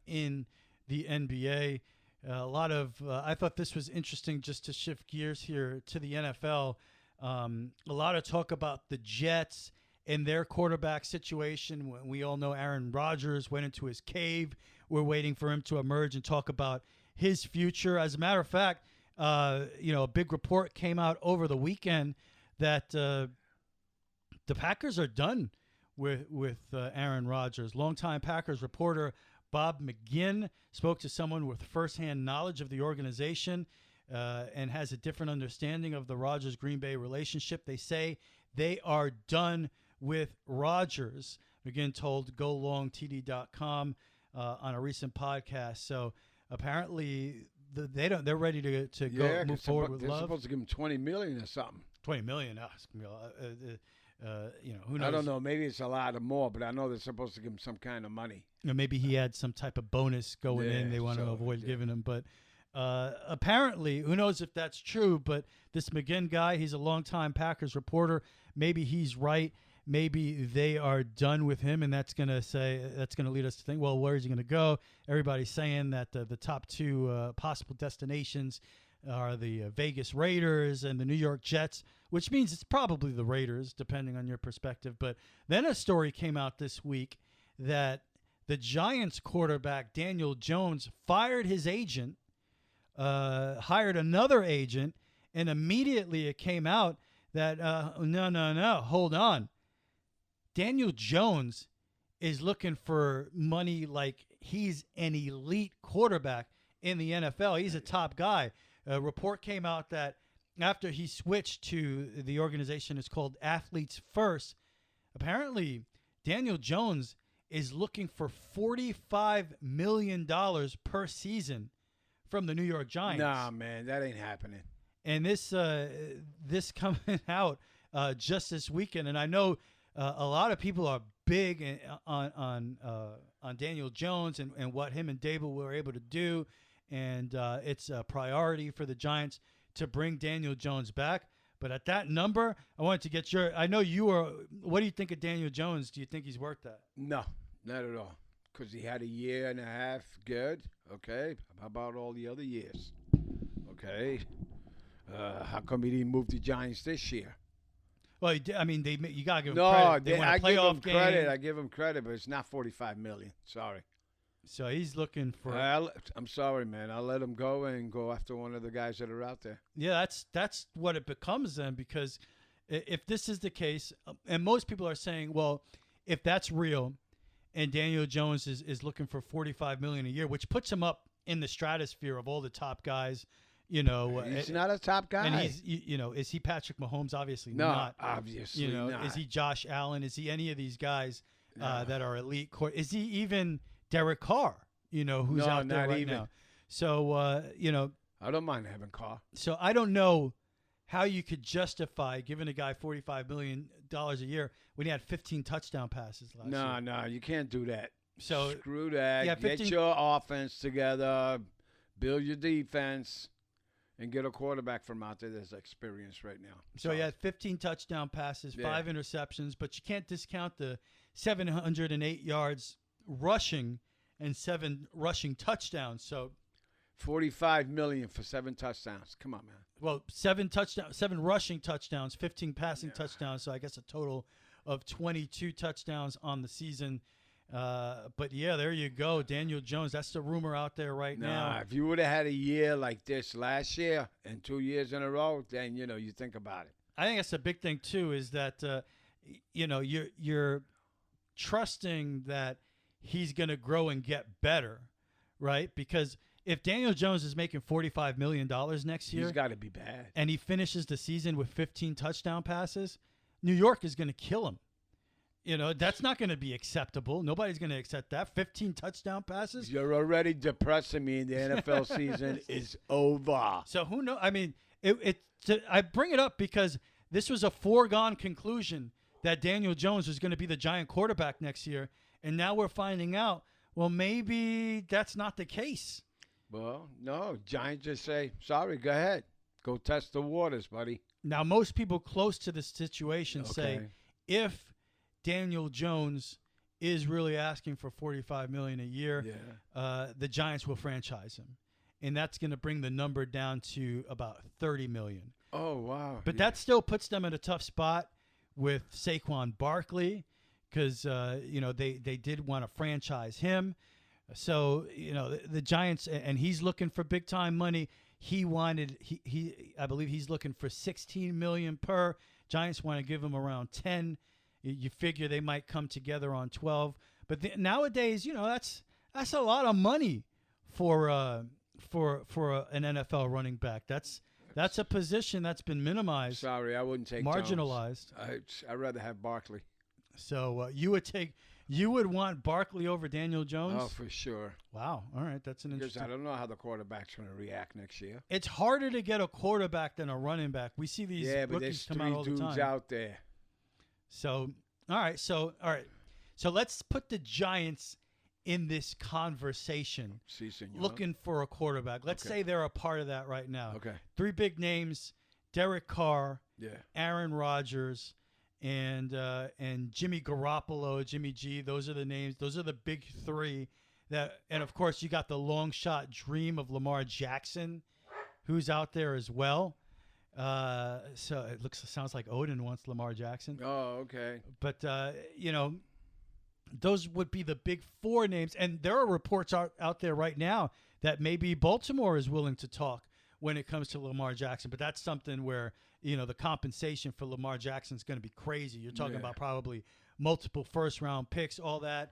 in the NBA. A lot of I thought this was interesting, just to shift gears here to the NFL. A lot of talk about the Jets and their quarterback situation. We all know Aaron Rodgers went into his cave. We're waiting for him to emerge and talk about his future. As a matter of fact, a big report came out over the weekend that the Packers are done with Aaron Rodgers. Longtime Packers reporter Bob McGinn spoke to someone with firsthand knowledge of the organization and has a different understanding of the Rodgers-Green Bay relationship. They say they are done with Rodgers. McGinn told GoLongTD.com on a recent podcast. So apparently they're ready to go move forward with they're Love. Supposed to give him $20 million or something. $20 million. Who knows? I don't know. Maybe it's a lot or more, but I know they're supposed to give him some kind of money. Maybe he had some type of bonus going in. They want to avoid giving him. But apparently, who knows if that's true, but this McGinn guy, he's a longtime Packers reporter. Maybe he's right. Maybe they are done with him, and that's going to lead us to think, well, where is he going to go? Everybody's saying that the top two possible destinations are the Vegas Raiders and the New York Jets, which means it's probably the Raiders, depending on your perspective. But then a story came out this week that the Giants quarterback, Daniel Jones, fired his agent, hired another agent, and immediately it came out that, no, hold on. Daniel Jones is looking for money like he's an elite quarterback in the NFL. He's a top guy. A report came out that after he switched to the organization, it's called Athletes First, apparently Daniel Jones is looking for $45 million per season from the New York Giants. Nah, man, that ain't happening. And this coming out just this weekend, and I know a lot of people are big on Daniel Jones and what him and Dable were able to do, and it's a priority for the Giants to bring Daniel Jones back. But at that number, I wanted to get I know you are. What do you think of Daniel Jones? Do you think he's worth that? No, not at all. Because he had a year and a half good. Okay. How about all the other years? Okay. How come he didn't move the Giants this year? Well, I mean, you gotta give him credit. credit. They won a playoff game. I give him credit, but it's not $45 million. Sorry. So he's looking for. I'm sorry, man. I'll let him go and go after one of the guys that are out there. Yeah, that's what it becomes then, because if this is the case, and most people are saying, well, if that's real, and Daniel Jones is looking for $45 million a year, which puts him up in the stratosphere of all the top guys. He's not a top guy. And is he Patrick Mahomes? Obviously no, not. Obviously not. Is he Josh Allen? Is he any of these guys that are elite? Is he even Derek Carr? Who's out there right now? So I don't mind having Carr. So I don't know how you could justify giving a guy $45 million a year when he had 15 touchdown passes last year. No, you can't do that. So screw that. Yeah, Get your offense together. Build your defense. and get a quarterback from out there that's experienced right now. So he had 15 touchdown passes, 5 interceptions, but you can't discount the 708 yards rushing and 7 rushing touchdowns. So $45 million for 7 touchdowns. Come on, man. Well, 7 rushing touchdowns, 15 passing touchdowns. So I guess a total of 22 touchdowns on the season. But yeah, there you go, Daniel Jones. That's the rumor out there right now. If you would have had a year like this last year and 2 years in a row, then you think about it. I think that's a big thing too. Is that you're trusting that he's going to grow and get better, right? Because if Daniel Jones is making $45 million next year, he's got to be bad, and he finishes the season with 15 touchdown passes, New York is going to kill him. That's not going to be acceptable. Nobody's going to accept that. 15 touchdown passes. You're already depressing me. The NFL season is over. So who knows? I mean, I bring it up because this was a foregone conclusion that Daniel Jones was going to be the Giant quarterback next year, and now we're finding out, well, maybe that's not the case. Well, no. Giants just say, sorry, go ahead. Go test the waters, buddy. Now, most people close to the situation say if Daniel Jones is really asking for $45 million a year, the Giants will franchise him, and that's going to bring the number down to about $30 million. Oh, wow. But that still puts them in a tough spot with Saquon Barkley because, they did want to franchise him. So, the Giants, and he's looking for big-time money. I believe he's looking for $16 million per. Giants want to give him around 10. You figure they might come together on 12. But nowadays, that's a lot of money for an NFL running back. That's a position that's been minimized. Sorry, I wouldn't take marginalized. I'd rather have Barkley. So you would want Barkley over Daniel Jones? Oh, for sure. Wow. All right, that's an interesting. Because I don't know how the quarterback's going to react next year. It's harder to get a quarterback than a running back. We see these rookies come out all the time. Yeah, but there's 3 dudes out there. So, all right. So let's put the Giants in this conversation, looking for a quarterback. Let's say they're a part of that right now. Okay. 3 big names: Derek Carr, Yeah. Aaron Rodgers, and Jimmy Garoppolo, Jimmy G. Those are the names. Those are the big three. And of course, you got the long shot dream of Lamar Jackson, who's out there as well. So it sounds like Odin wants Lamar Jackson. Oh, okay. But those would be the big four names, and there are reports out there right now that maybe Baltimore is willing to talk when it comes to Lamar Jackson. But that's something where the compensation for Lamar Jackson is going to be crazy. You're talking about probably multiple first-round picks, all that.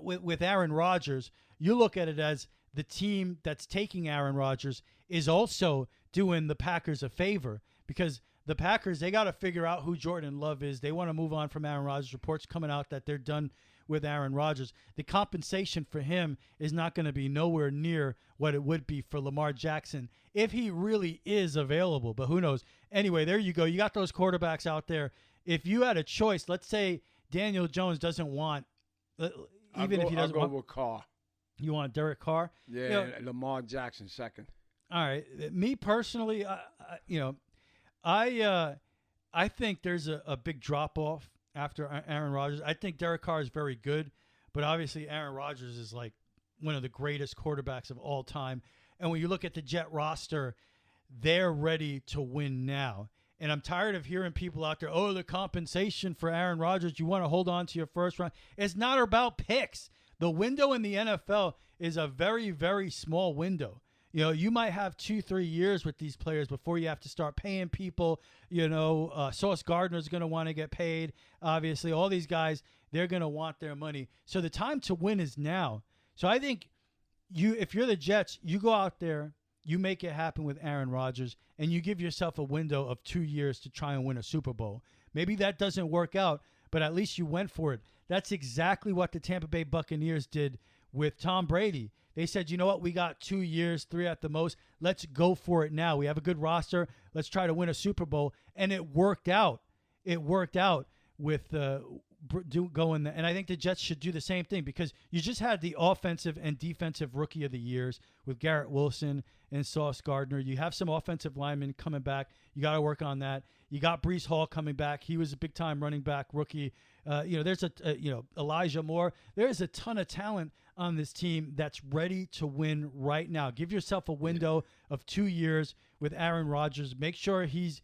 With Aaron Rodgers, you look at it as the team that's taking Aaron Rodgers is also doing the Packers a favor, because the Packers, they got to figure out who Jordan Love is. They want to move on from Aaron Rodgers. Reports coming out that they're done with Aaron Rodgers. The compensation for him is not going to be nowhere near what it would be for Lamar Jackson if he really is available, but who knows. Anyway, there you go. You got those quarterbacks out there. If you had a choice, let's say Daniel Jones doesn't want, if he doesn't I'll go want, with Carr. You want Derek Carr? Yeah, Lamar Jackson second. All right. Me personally, I think there's a big drop-off after Aaron Rodgers. I think Derek Carr is very good, but obviously Aaron Rodgers is like one of the greatest quarterbacks of all time. And when you look at the Jet roster, they're ready to win now. And I'm tired of hearing people out there, the compensation for Aaron Rodgers, you want to hold on to your first round. It's not about picks. The window in the NFL is a very, very small window. You might have 2-3 years with these players before you have to start paying people. Sauce Gardner's going to want to get paid. Obviously, all these guys, they're going to want their money. So the time to win is now. So I think if you're the Jets, you go out there, you make it happen with Aaron Rodgers, and you give yourself a window of 2 years to try and win a Super Bowl. Maybe that doesn't work out, but at least you went for it. That's exactly what the Tampa Bay Buccaneers did with Tom Brady. They said, you know what, we got 2 years, 3 at the most. Let's go for it now. We have a good roster. Let's try to win a Super Bowl. And it worked out. It worked out with go in there. And I think the Jets should do the same thing because you just had the offensive and defensive rookie of the years with Garrett Wilson and Sauce Gardner. You have some offensive linemen coming back. You got to work on that. You got Breece Hall coming back. He was a big-time running back rookie. There's Elijah Moore. There's a ton of talent on this team that's ready to win right now. Give yourself a window of 2 years with Aaron Rodgers. Make sure he's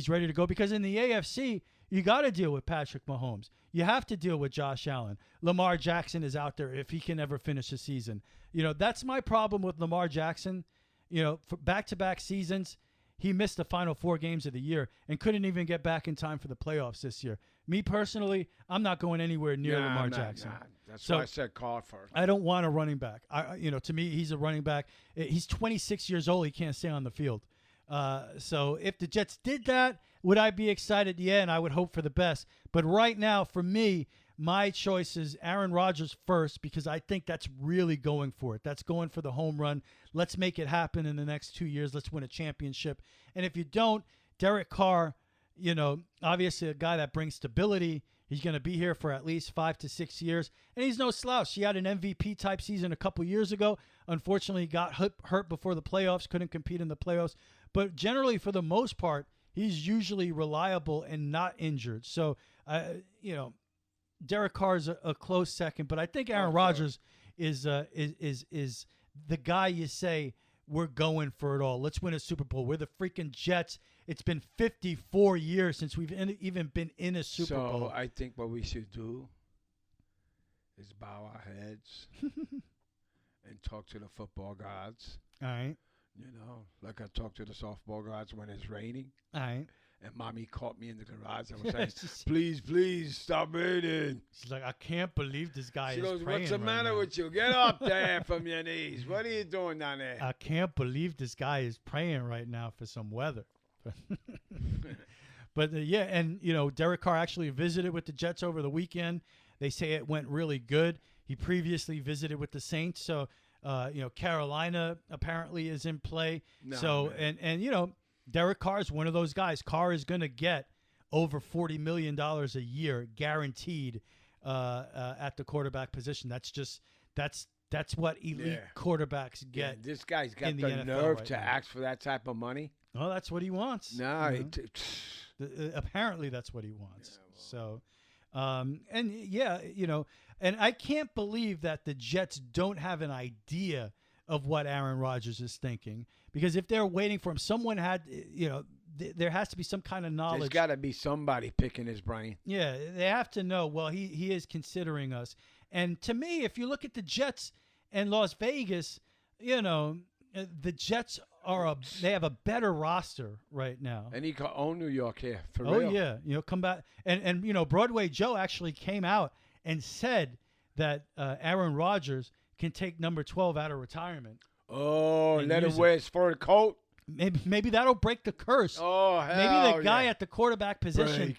ready to go because in the AFC, you got to deal with Patrick Mahomes. You have to deal with Josh Allen. Lamar Jackson is out there if he can ever finish the season. That's my problem with Lamar Jackson. For back-to-back seasons, he missed the final 4 games of the year and couldn't even get back in time for the playoffs this year. Me personally, I'm not going anywhere near Lamar Jackson. That's why I said Carr first. I don't want a running back. To me, he's a running back. He's 26 years old. He can't stay on the field. So if the Jets did that, would I be excited? Yeah, and I would hope for the best. But right now, for me, my choice is Aaron Rodgers first because I think that's really going for it. That's going for the home run. Let's make it happen in the next 2 years. Let's win a championship. And if you don't, Derek Carr, obviously a guy that brings stability. He's going to be here for at least 5 to 6 years. And he's no slouch. He had an MVP-type season a couple years ago. Unfortunately, he got hurt before the playoffs, couldn't compete in the playoffs. But generally, for the most part, he's usually reliable and not injured. So, Derek Carr is a close second. But I think Aaron Rodgers is the guy you say, we're going for it all. Let's win a Super Bowl. We're the freaking Jets. It's been 54 years since we've even been in a Super Bowl. So I think what we should do is bow our heads and talk to the football gods. All right. Like I talk to the softball gods when it's raining. All right. And Mommy caught me in the garage and was saying, please, stop raining. She's like, I can't believe this guy she is goes, praying what's the right matter now. with you? Get up there from your knees. What are you doing down there? I can't believe this guy is praying right now for some weather. But, and, Derek Carr actually visited with the Jets over the weekend. They say it went really good. He previously visited with the Saints. So, Carolina apparently is in play. Derek Carr is one of those guys. Carr is going to get over $40 million a year guaranteed at the quarterback position. That's what elite quarterbats get. This guy's got in the NFL nerve right to now. ask for that type of money. Well, that's what he wants. No, apparently that's what he wants. And I can't believe that the Jets don't have an idea of what Aaron Rodgers is thinking. Because if they're waiting for him, someone had, there has to be some kind of knowledge. There's got to be somebody picking his brain. Yeah, they have to know, well, he is considering us. And to me, if you look at the Jets and Las Vegas, the Jets they have a better roster right now. And he could own New York here, for real. Oh, yeah. Come back. And Broadway Joe actually came out and said that Aaron Rodgers can take number 12 out of retirement. Oh, let him wear his fur coat. Maybe that'll break the curse. Oh, hell maybe the guy at the quarterback position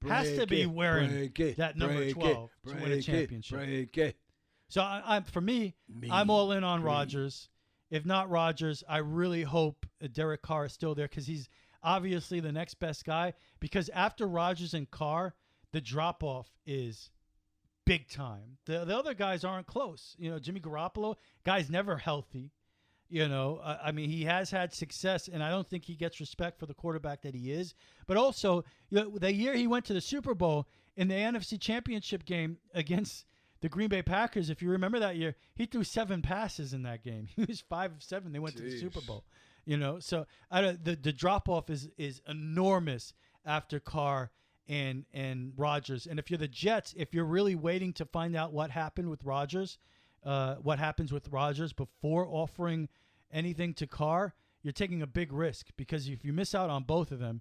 has to be wearing that number 12 to win a championship. So I'm all in on Rodgers. If not Rodgers, I really hope Derek Carr is still there because he's obviously the next best guy. Because after Rodgers and Carr, the drop-off is big time. The other guys aren't close. Jimmy Garoppolo, guy's never healthy. He has had success, and I don't think he gets respect for the quarterback that he is. But also, the year he went to the Super Bowl in the NFC Championship game against the Green Bay Packers, if you remember that year, he threw 7 passes in that game. He was 5 of 7. They went to the Super Bowl. So the drop-off is enormous after Carr and Rodgers. And if you're the Jets, if you're really waiting to find out what happened with Rodgers, what happens with Rodgers before offering anything to Carr, you're taking a big risk because if you miss out on both of them,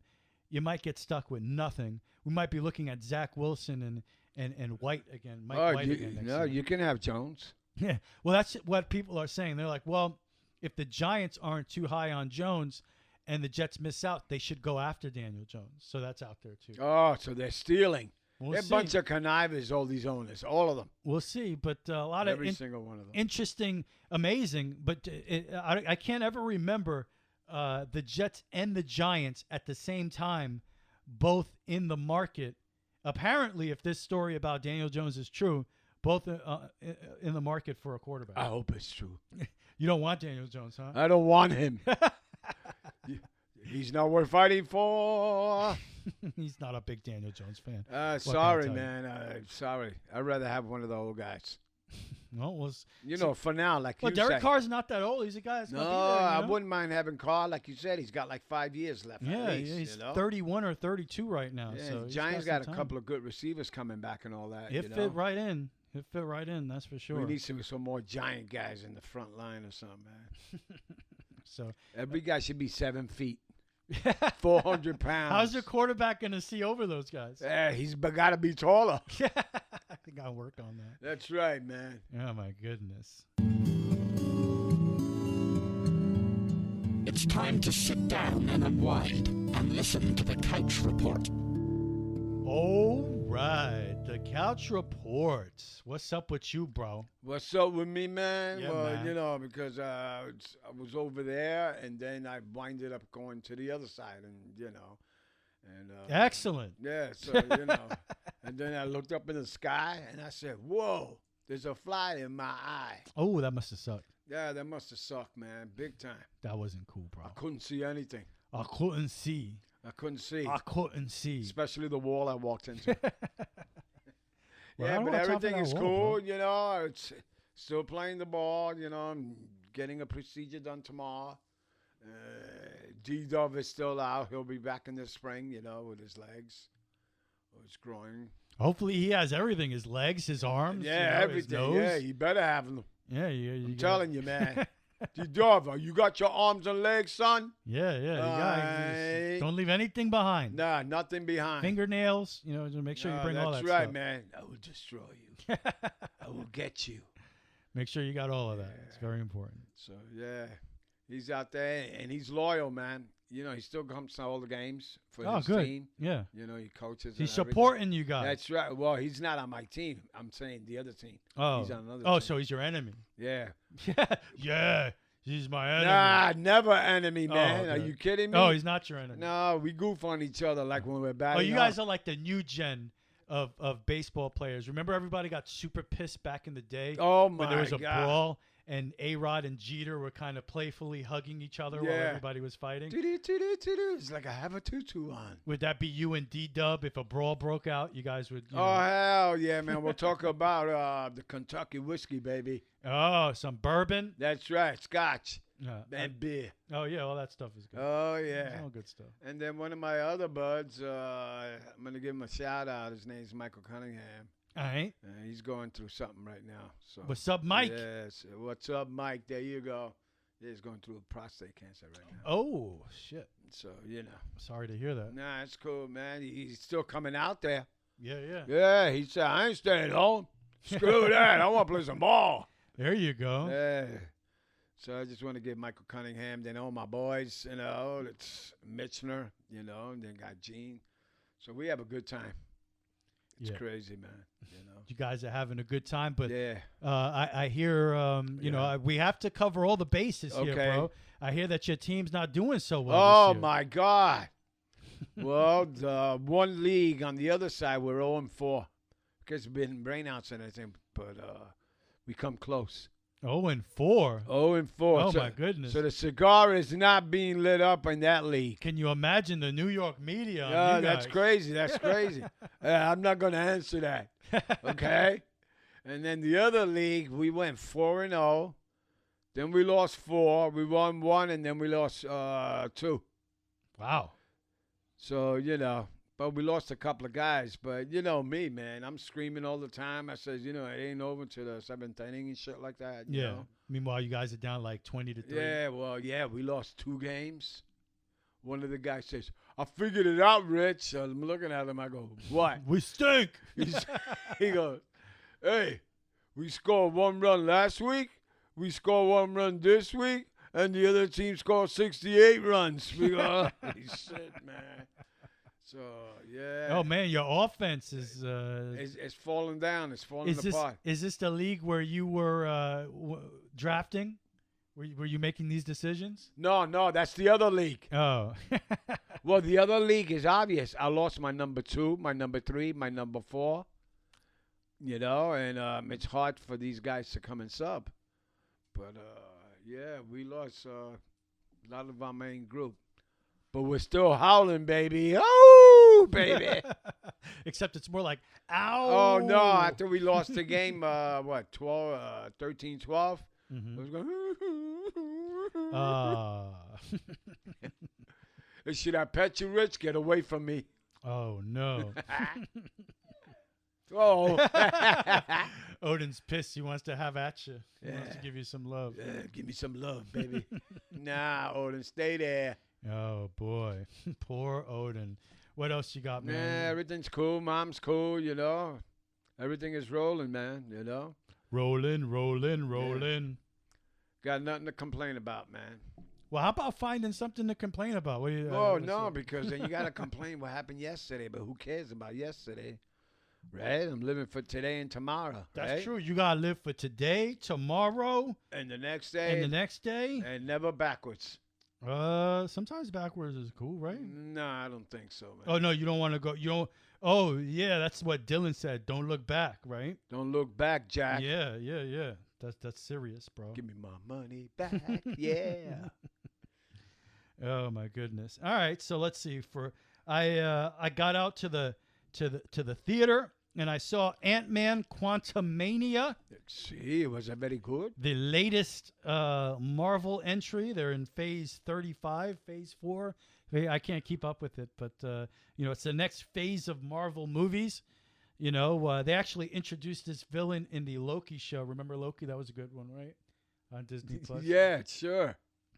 you might get stuck with nothing. We might be looking at Zach Wilson and White again. White again next year. You can have Jones. Yeah. Well, that's what people are saying. They're like, well, if the Giants aren't too high on Jones and the Jets miss out, they should go after Daniel Jones. So that's out there too. Oh, so they're stealing. They're a bunch of connivers, all these owners, all of them. We'll see, but a lot Every single one of them. Interesting, amazing, but I can't ever remember the Jets and the Giants at the same time, both in the market apparently, if this story about Daniel Jones is true, both in the market for a quarterback. I hope it's true. You don't want Daniel Jones, huh? I don't want him. He's not worth fighting for. He's not a big Daniel Jones fan. Sorry, man. Sorry. I'd rather have one of the old guys. No, for now, like you Derek said. Carr's not that old. He's a guy that's No, gonna be there, I wouldn't mind having Carr. Like you said, he's got like 5 years left. Yeah, at least, he's 31 or 32 right now. Yeah, So Giants got a some time. couple of good receivers coming back and all that. It fit right in. It fit right in. That's for sure. We need some more Giant guys in the front line or something, man. So every guy should be 7 feet. 400 pounds. How's your quarterback going to see over those guys? Yeah, he's got to be taller. I think I'll work on that. That's right, man. Oh, my goodness. It's time to sit down and unwind and listen to the Couch Report. All right. The Couch Report. What's up with you, bro? What's up with me, man? Yeah, well, man. Because I was over there, and then I winded up going to the other side, and Excellent. Yeah, so, and then I looked up in the sky, and I said, whoa, there's a fly in my eye. Oh, that must have sucked. Yeah, that must have sucked, man, big time. That wasn't cool, bro. I couldn't see anything. I couldn't see. Especially the wall I walked into. Well, yeah, I don't but wanna talk everything about is that cool, wall, It's still playing the ball, I'm getting a procedure done tomorrow. D-Dove is still out. He'll be back in the spring, with his legs or his groin. Hopefully he has everything. His legs, his arms, Yeah, his everything. nose. Yeah, you better have them. Yeah, I'm telling you, man. D-Dove, you got your arms and legs, son? Yeah. You got, don't leave anything behind. Nah, nothing behind. Fingernails, to make sure you bring all that stuff. That's right, man. I will destroy you. I will get you. Make sure you got all of that. It's very important. So, yeah, he's out there, and he's loyal, man. He still comes to all the games for his good. team. Yeah. He coaches. He's and supporting you guys. That's right. Well, he's not on my team. I'm saying the other team. Oh. He's on another team. So he's your enemy. Yeah. Yeah. He's my enemy. Nah, never enemy, man. Are you kidding me? Oh, he's not your enemy. No, we goof on each other like when we're batting. Oh, you guys are like the new gen of baseball players. Remember everybody got super pissed back in the day? Oh, my when there was a God. brawl and A-Rod and Jeter were kind of playfully hugging each other while everybody was fighting? It's like I have a tutu on. Would that be you and D-Dub? If a brawl broke out, you guys would... hell yeah, man. We'll talk about the Kentucky whiskey, baby. Oh, some bourbon? That's right. Scotch. And beer. Oh, yeah. All that stuff is good. Oh, yeah. It's all good stuff. And then one of my other buds, I'm going to give him a shout-out. His name's Michael Cunningham. All right. He's going through something right now. So what's up, Mike? Yes. What's up, Mike? There you go. He's going through prostate cancer right now. Oh, shit. So, Sorry to hear that. Nah, it's cool, man. He's still coming out there. Yeah. Yeah, he said, I ain't staying home. Screw that. I want to play some ball. There you go. Yeah. So I just want to give Michael Cunningham, then all my boys, it's Mitchner, and then got Gene. So we have a good time. It's crazy, man. You guys are having a good time, but yeah. I hear, we have to cover all the bases here, bro. I hear that your team's not doing so well Oh, this year. my God. Well, the one league on the other side, we're 0-4. Because we've been rainouts and everything, but we come close. 0-4. 0-4. Oh, my goodness. So the cigar is not being lit up in that league. Can you imagine the New York media? Yeah, that's crazy. That's crazy. I'm not going to answer that. Okay? And then the other league, we went 4-0. Then we lost 4. We won 1, and then we lost 2. Wow. So, but we lost a couple of guys. But you know me, man. I'm screaming all the time. I says, it ain't over to the 7th inning and shit like that. You know? Meanwhile, you guys are down like 20-3. Yeah, well, we lost 2 games. One of the guys says, I figured it out, Rich. So I'm looking at him. I go, what? We stink. He goes, hey, we scored 1 run last week. We scored 1 run this week. And the other team scored 68 runs. We go, holy shit, man. So, yeah. Oh, man, your offense is... It's falling down. It's falling apart. Is this the league where you were drafting? Were you making these decisions? No, that's the other league. Oh. Well, the other league is obvious. I lost my number 2, my number 3, my number 4. You know, and it's hard for these guys to come and sub. But, yeah, we lost a lot of our main group. But we're still howling, baby. Oh, baby. Except it's more like, ow. Oh, no. After we lost the game, 13-12, Mm-hmm. I was going, should I pet you, Rich? Get away from me. Oh, no. Oh. Odin's pissed. He wants to have at you. He wants to give you some love. Yeah, give me some love, baby. Nah, Odin, stay there. Oh, boy. Poor Odin. What else you got, man? Nah, everything's cool. Mom's cool, you know. Everything is rolling, man, you know. Rolling. Got nothing to complain about, man. Well, how about finding something to complain about? What do you, Oh, no, because then you got to complain what happened yesterday, but who cares about yesterday? Right? I'm living for today and tomorrow. That's right? true. You got to live for today, tomorrow. And the next day. And the next day. And never backwards. Sometimes backwards is cool, right? No, I don't think so, man. Oh, no, you don't want to go. You don't. Oh, yeah, that's what Dylan said. Don't look back, right? Don't look back, Jack. Yeah. That's serious, bro. Give me my money back. Yeah. Oh my goodness. All right, so let's see. I got out to the theater and I saw Ant-Man Quantumania. See, was that very good? The latest Marvel entry. They're in phase 35, phase 4. I can't keep up with it, but it's the next phase of Marvel movies. They actually introduced this villain in the Loki show. Remember Loki? That was a good one, right? On Disney Plus. Yeah, sure.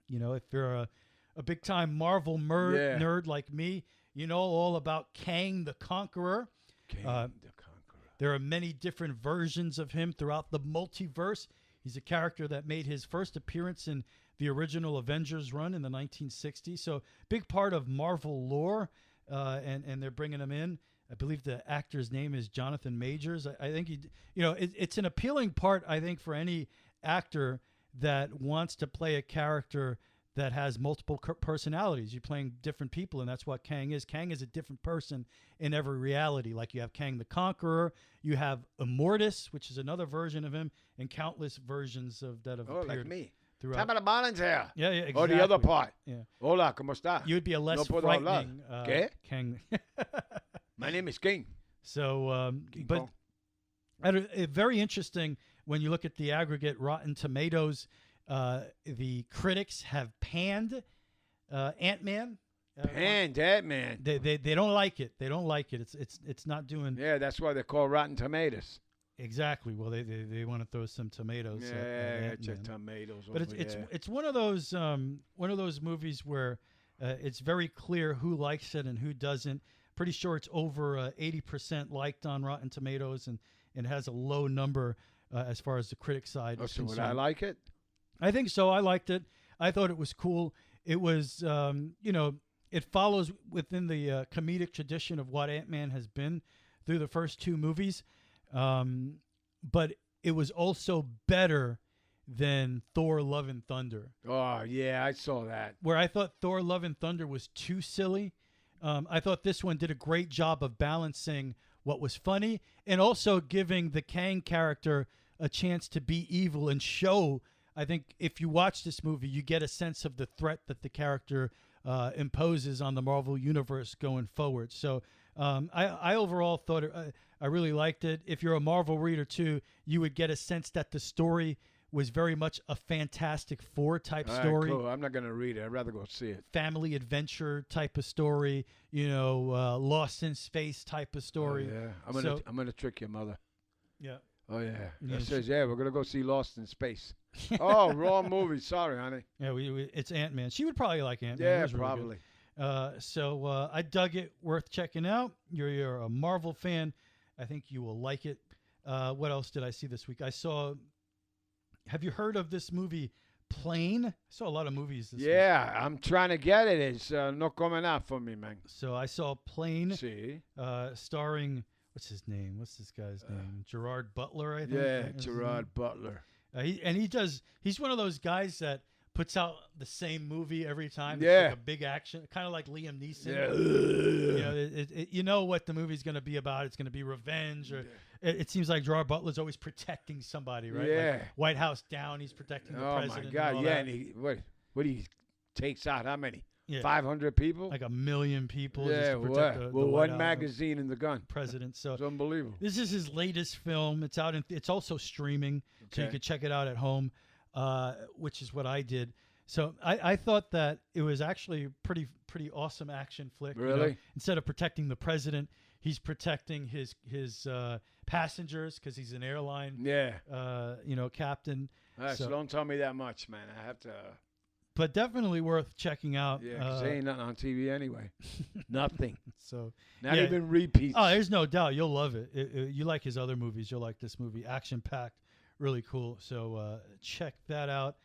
If you're a big time Marvel nerd like me, you know all about Kang the Conqueror. Kang the Conqueror. There are many different versions of him throughout the multiverse. He's a character that made his first appearance in the original Avengers run in the 1960s. So big part of Marvel lore, and they're bringing him in. I believe the actor's name is Jonathan Majors. I think it's an appealing part, I think, for any actor that wants to play a character that has multiple personalities. You're playing different people, and that's what Kang is. Kang is a different person in every reality. Like you have Kang the Conqueror, you have Immortus, which is another version of him, and countless versions of that have appeared. Like me. Throughout. Top of the Marlins here. Yeah, exactly. Or the other part. Yeah. Hola, ¿cómo está? You would be a less frightening Kang. My name is King. So, King but Kong. Very interesting when you look at the aggregate Rotten Tomatoes. The critics have panned Ant-Man. Panned Ant-Man. They don't like it. They don't like it. It's not doing. Yeah, that's why they're called Rotten Tomatoes. Exactly. Well, they want to throw some tomatoes. Yeah, get your tomatoes. But it's one of those movies where it's very clear who likes it and who doesn't. Pretty sure it's over 80% liked on Rotten Tomatoes, and has a low number as far as the critic side is so concerned. would I like it? I think so. I liked it. I thought it was cool. It was, it follows within the comedic tradition of what Ant-Man has been through the first 2 movies. But it was also better than Thor: Love and Thunder. Oh, yeah, I saw that. Where I thought Thor: Love and Thunder was too silly. I thought this one did a great job of balancing what was funny and also giving the Kang character a chance to be evil and show. I think if you watch this movie, you get a sense of the threat that the character imposes on the Marvel Universe going forward. So I overall thought I really liked it. If you're a Marvel reader too, you would get a sense that the story was very much a Fantastic Four type story. Cool. I'm not going to read it. I'd rather go see it. Family adventure type of story, Lost in Space type of story. Oh, yeah, I'm gonna trick your mother. Yeah. Oh yeah. It says we're gonna go see Lost in Space. Oh, wrong movie. Sorry, honey. Yeah, it's Ant-Man. She would probably like Ant-Man. Yeah, Really probably. So I dug it. Worth checking out. You're a Marvel fan. I think you will like it. What else did I see this week? I saw. Have you heard of this movie, Plane? I saw a lot of movies this week. Yeah, I'm trying to get it. It's not coming out for me, man. So I saw Plane. See. Starring, what's his name? What's this guy's name? Gerard Butler, I think. Yeah, Gerard Butler. He's one of those guys that puts out the same movie every time. Yeah. It's like a big action, kind of like Liam Neeson. Yeah. You know, you know what the movie's going to be about. It's going to be revenge, or it seems like Gerard Butler's always protecting somebody, right? Yeah. Like White House down, he's protecting the president. Oh my God! And all Yeah, that. and what he takes out? How many? Yeah. 500 people? Like 1 million people. Yeah, just to protect the White one House magazine in the gun. president. So It's unbelievable. this is his latest film. It's out. It's also streaming, so you Okay. can check it out at home, which is what I did. So I thought that it was actually a pretty awesome action flick. you know. Really? Instead of protecting the president, he's protecting his passengers because he's an airline. Yeah. Captain. All right, so don't tell me that much, man. I have to. But definitely worth checking out. Yeah, 'cause there ain't nothing on TV anyway. Nothing. So Not yeah. even repeats. Oh, there's no doubt you'll love it. You like his other movies, you'll like this movie. Action packed, really cool. So check that out.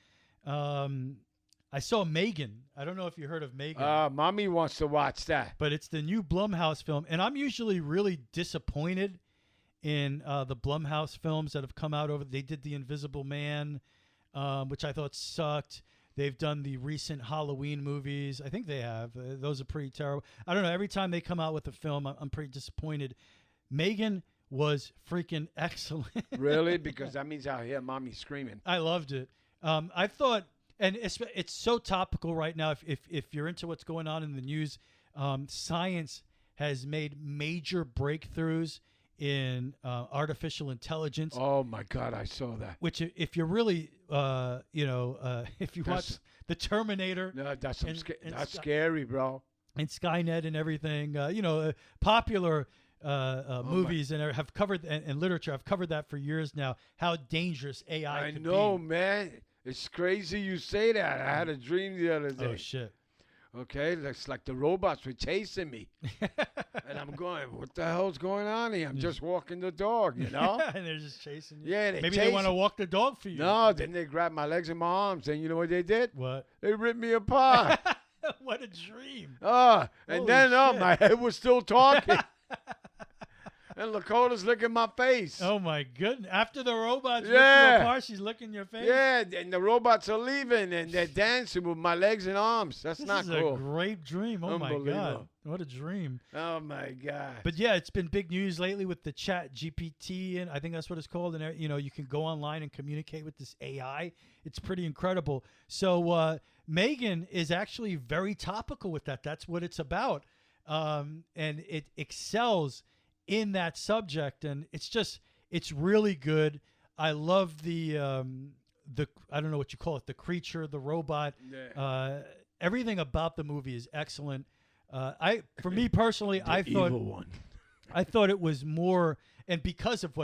I saw Megan. I don't know if you heard of Megan. Mommy wants to watch that. But it's the new Blumhouse film, and I'm usually really disappointed in the Blumhouse films that have come out over. They did The Invisible Man, which I thought sucked. They've done the recent Halloween movies. I think they have. Those are pretty terrible. I don't know. Every time they come out with a film, I'm pretty disappointed. Megan was freaking excellent. Really? Because that means I'll hear Mommy screaming. I loved it. I thought, and it's so topical right now. If you're into what's going on in the news, science has made major breakthroughs in artificial intelligence. Oh my God, I saw that. Which, if you're really, if you watch the Terminator, No, that's and that's scary, bro. and Skynet and everything, popular movies and have covered and literature have covered that for years now. How dangerous AI I could know, be. man. It's crazy you say that. I had a dream the other day. Oh shit. Okay, looks like the robots were chasing me. And I'm going, what the hell's going on here? I'm just walking the dog, you know? And they're just chasing you. Yeah, Maybe they want to walk the dog for you. No, then they grabbed my legs and my arms, and you know what they did? What? They ripped me apart. What a dream. And Holy then shit. my head was still talking. And Lakota's licking my face. Oh my goodness! After the robots rip Yeah. you apart, she's licking your face. Yeah, and the robots are leaving, and they're dancing with my legs and arms. That's This not is cool. a great dream. Oh my god, Unbelievable. what a dream! Oh my God. But yeah, it's been big news lately with the Chat GPT, and I think that's what it's called. And you can go online and communicate with this AI. It's pretty incredible. So Megan is actually very topical with that. That's what it's about, and it excels in that subject, and it's really good. I love the I don't know what you call it, the creature, the robot. Yeah. Everything about the movie is excellent. For me personally, I thought evil one. I thought it was more, and because of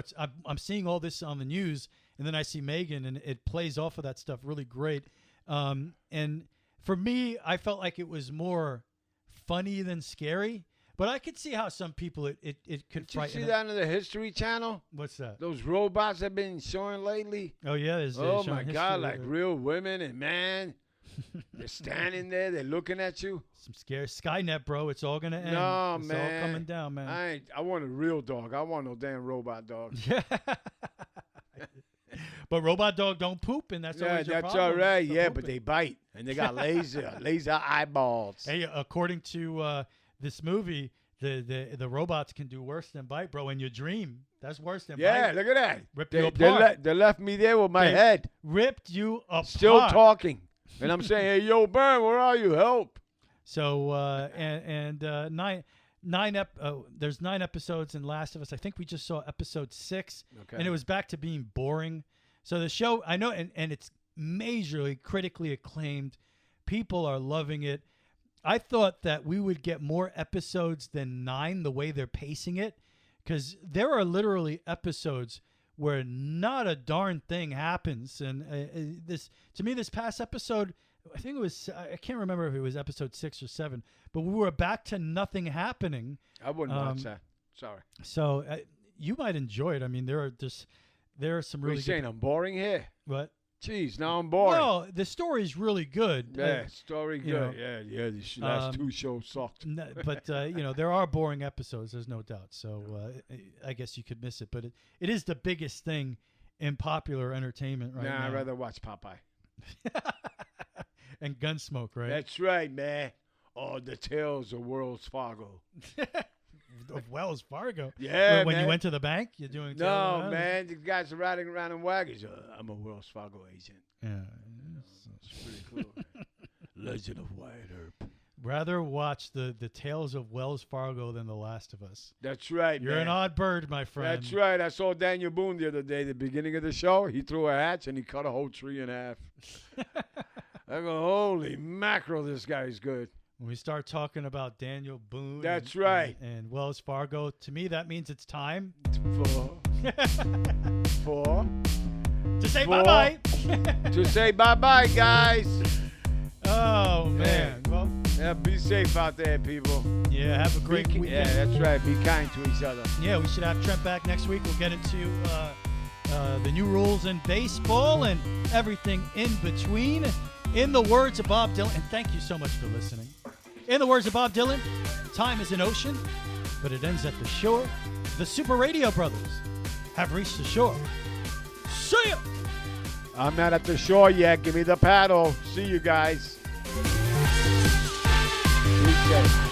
I'm seeing all this on the news, and then I see Megan, and it plays off of that stuff really great. And for me, I felt like it was more funny than scary. But I could see how some people it could Did you frighten see them. that on the History Channel? What's that? Those robots have been showing lately. Oh yeah, there's Oh showing my history God, of like it. real women and man. They're standing there, they're looking at you. Some scary Skynet, bro. It's all gonna end. No, it's man. all coming down, man. I want a real dog. I want no damn robot dog. But robot dog don't poop, and that's Yeah, always your that's problem. all right. The Yeah, pooping. but they bite. And they got laser eyeballs. Hey, according to this movie, the robots can do worse than bite, bro. In your dream, that's worse than bite. Yeah, look at that. Rip They, you they, apart. they left me there with my They head. ripped you apart. Still talking. And I'm saying, hey, yo, Burn, where are you? Help. So there's 9 episodes in Last of Us. I think we just saw episode 6, Okay. and it was back to being boring. So the show, I know, and it's majorly critically acclaimed. People are loving it. I thought that we would get more episodes than 9 the way they're pacing it, because there are literally episodes where not a darn thing happens. And this past episode, I think it was, I can't remember if it was episode 6 or 7, but we were back to nothing happening. I wouldn't watch that. Sorry. So you might enjoy it. I mean, there are some What are really you saying? good. I'm boring here? What? Jeez, now I'm boring. No, the story's really good. Yeah, story you know, good. Yeah. The last 2 shows sucked. But there are boring episodes. There's no doubt. So I guess you could miss it. But it is the biggest thing in popular entertainment right now. I'd rather watch Popeye. and Gunsmoke, right? That's right, man. Oh, the tales of Wells Fargo. Of Wells Fargo. Yeah, when man. you went to the bank, you're doing. No, man. The guys are riding around in wagons. I'm a Wells Fargo agent. Yeah. It's pretty cool. Man. Legend of Wyatt Earp. Rather watch the Tales of Wells Fargo than The Last of Us. That's right, You're man. an odd bird, my friend. That's right. I saw Daniel Boone the other day, the beginning of the show. He threw a hatch and he cut a whole tree in half. I go, holy mackerel, this guy's good. When we start talking about Daniel Boone. That's right. And Wells Fargo, to me, that means it's time. To say bye-bye. To say bye-bye, guys. Oh, man. Well, yeah, be safe out there, people. Yeah, have a great weekend. Yeah, that's right. Be kind to each other. Yeah, we should have Trent back next week. We'll get into the new rules in baseball and everything in between. In the words of Bob Dylan, and thank you so much for listening. In the words of Bob Dylan, time is an ocean, but it ends at the shore. The Super Radio Brothers have reached the shore. See ya! I'm not at the shore yet. Give me the paddle. See you guys. Be safe.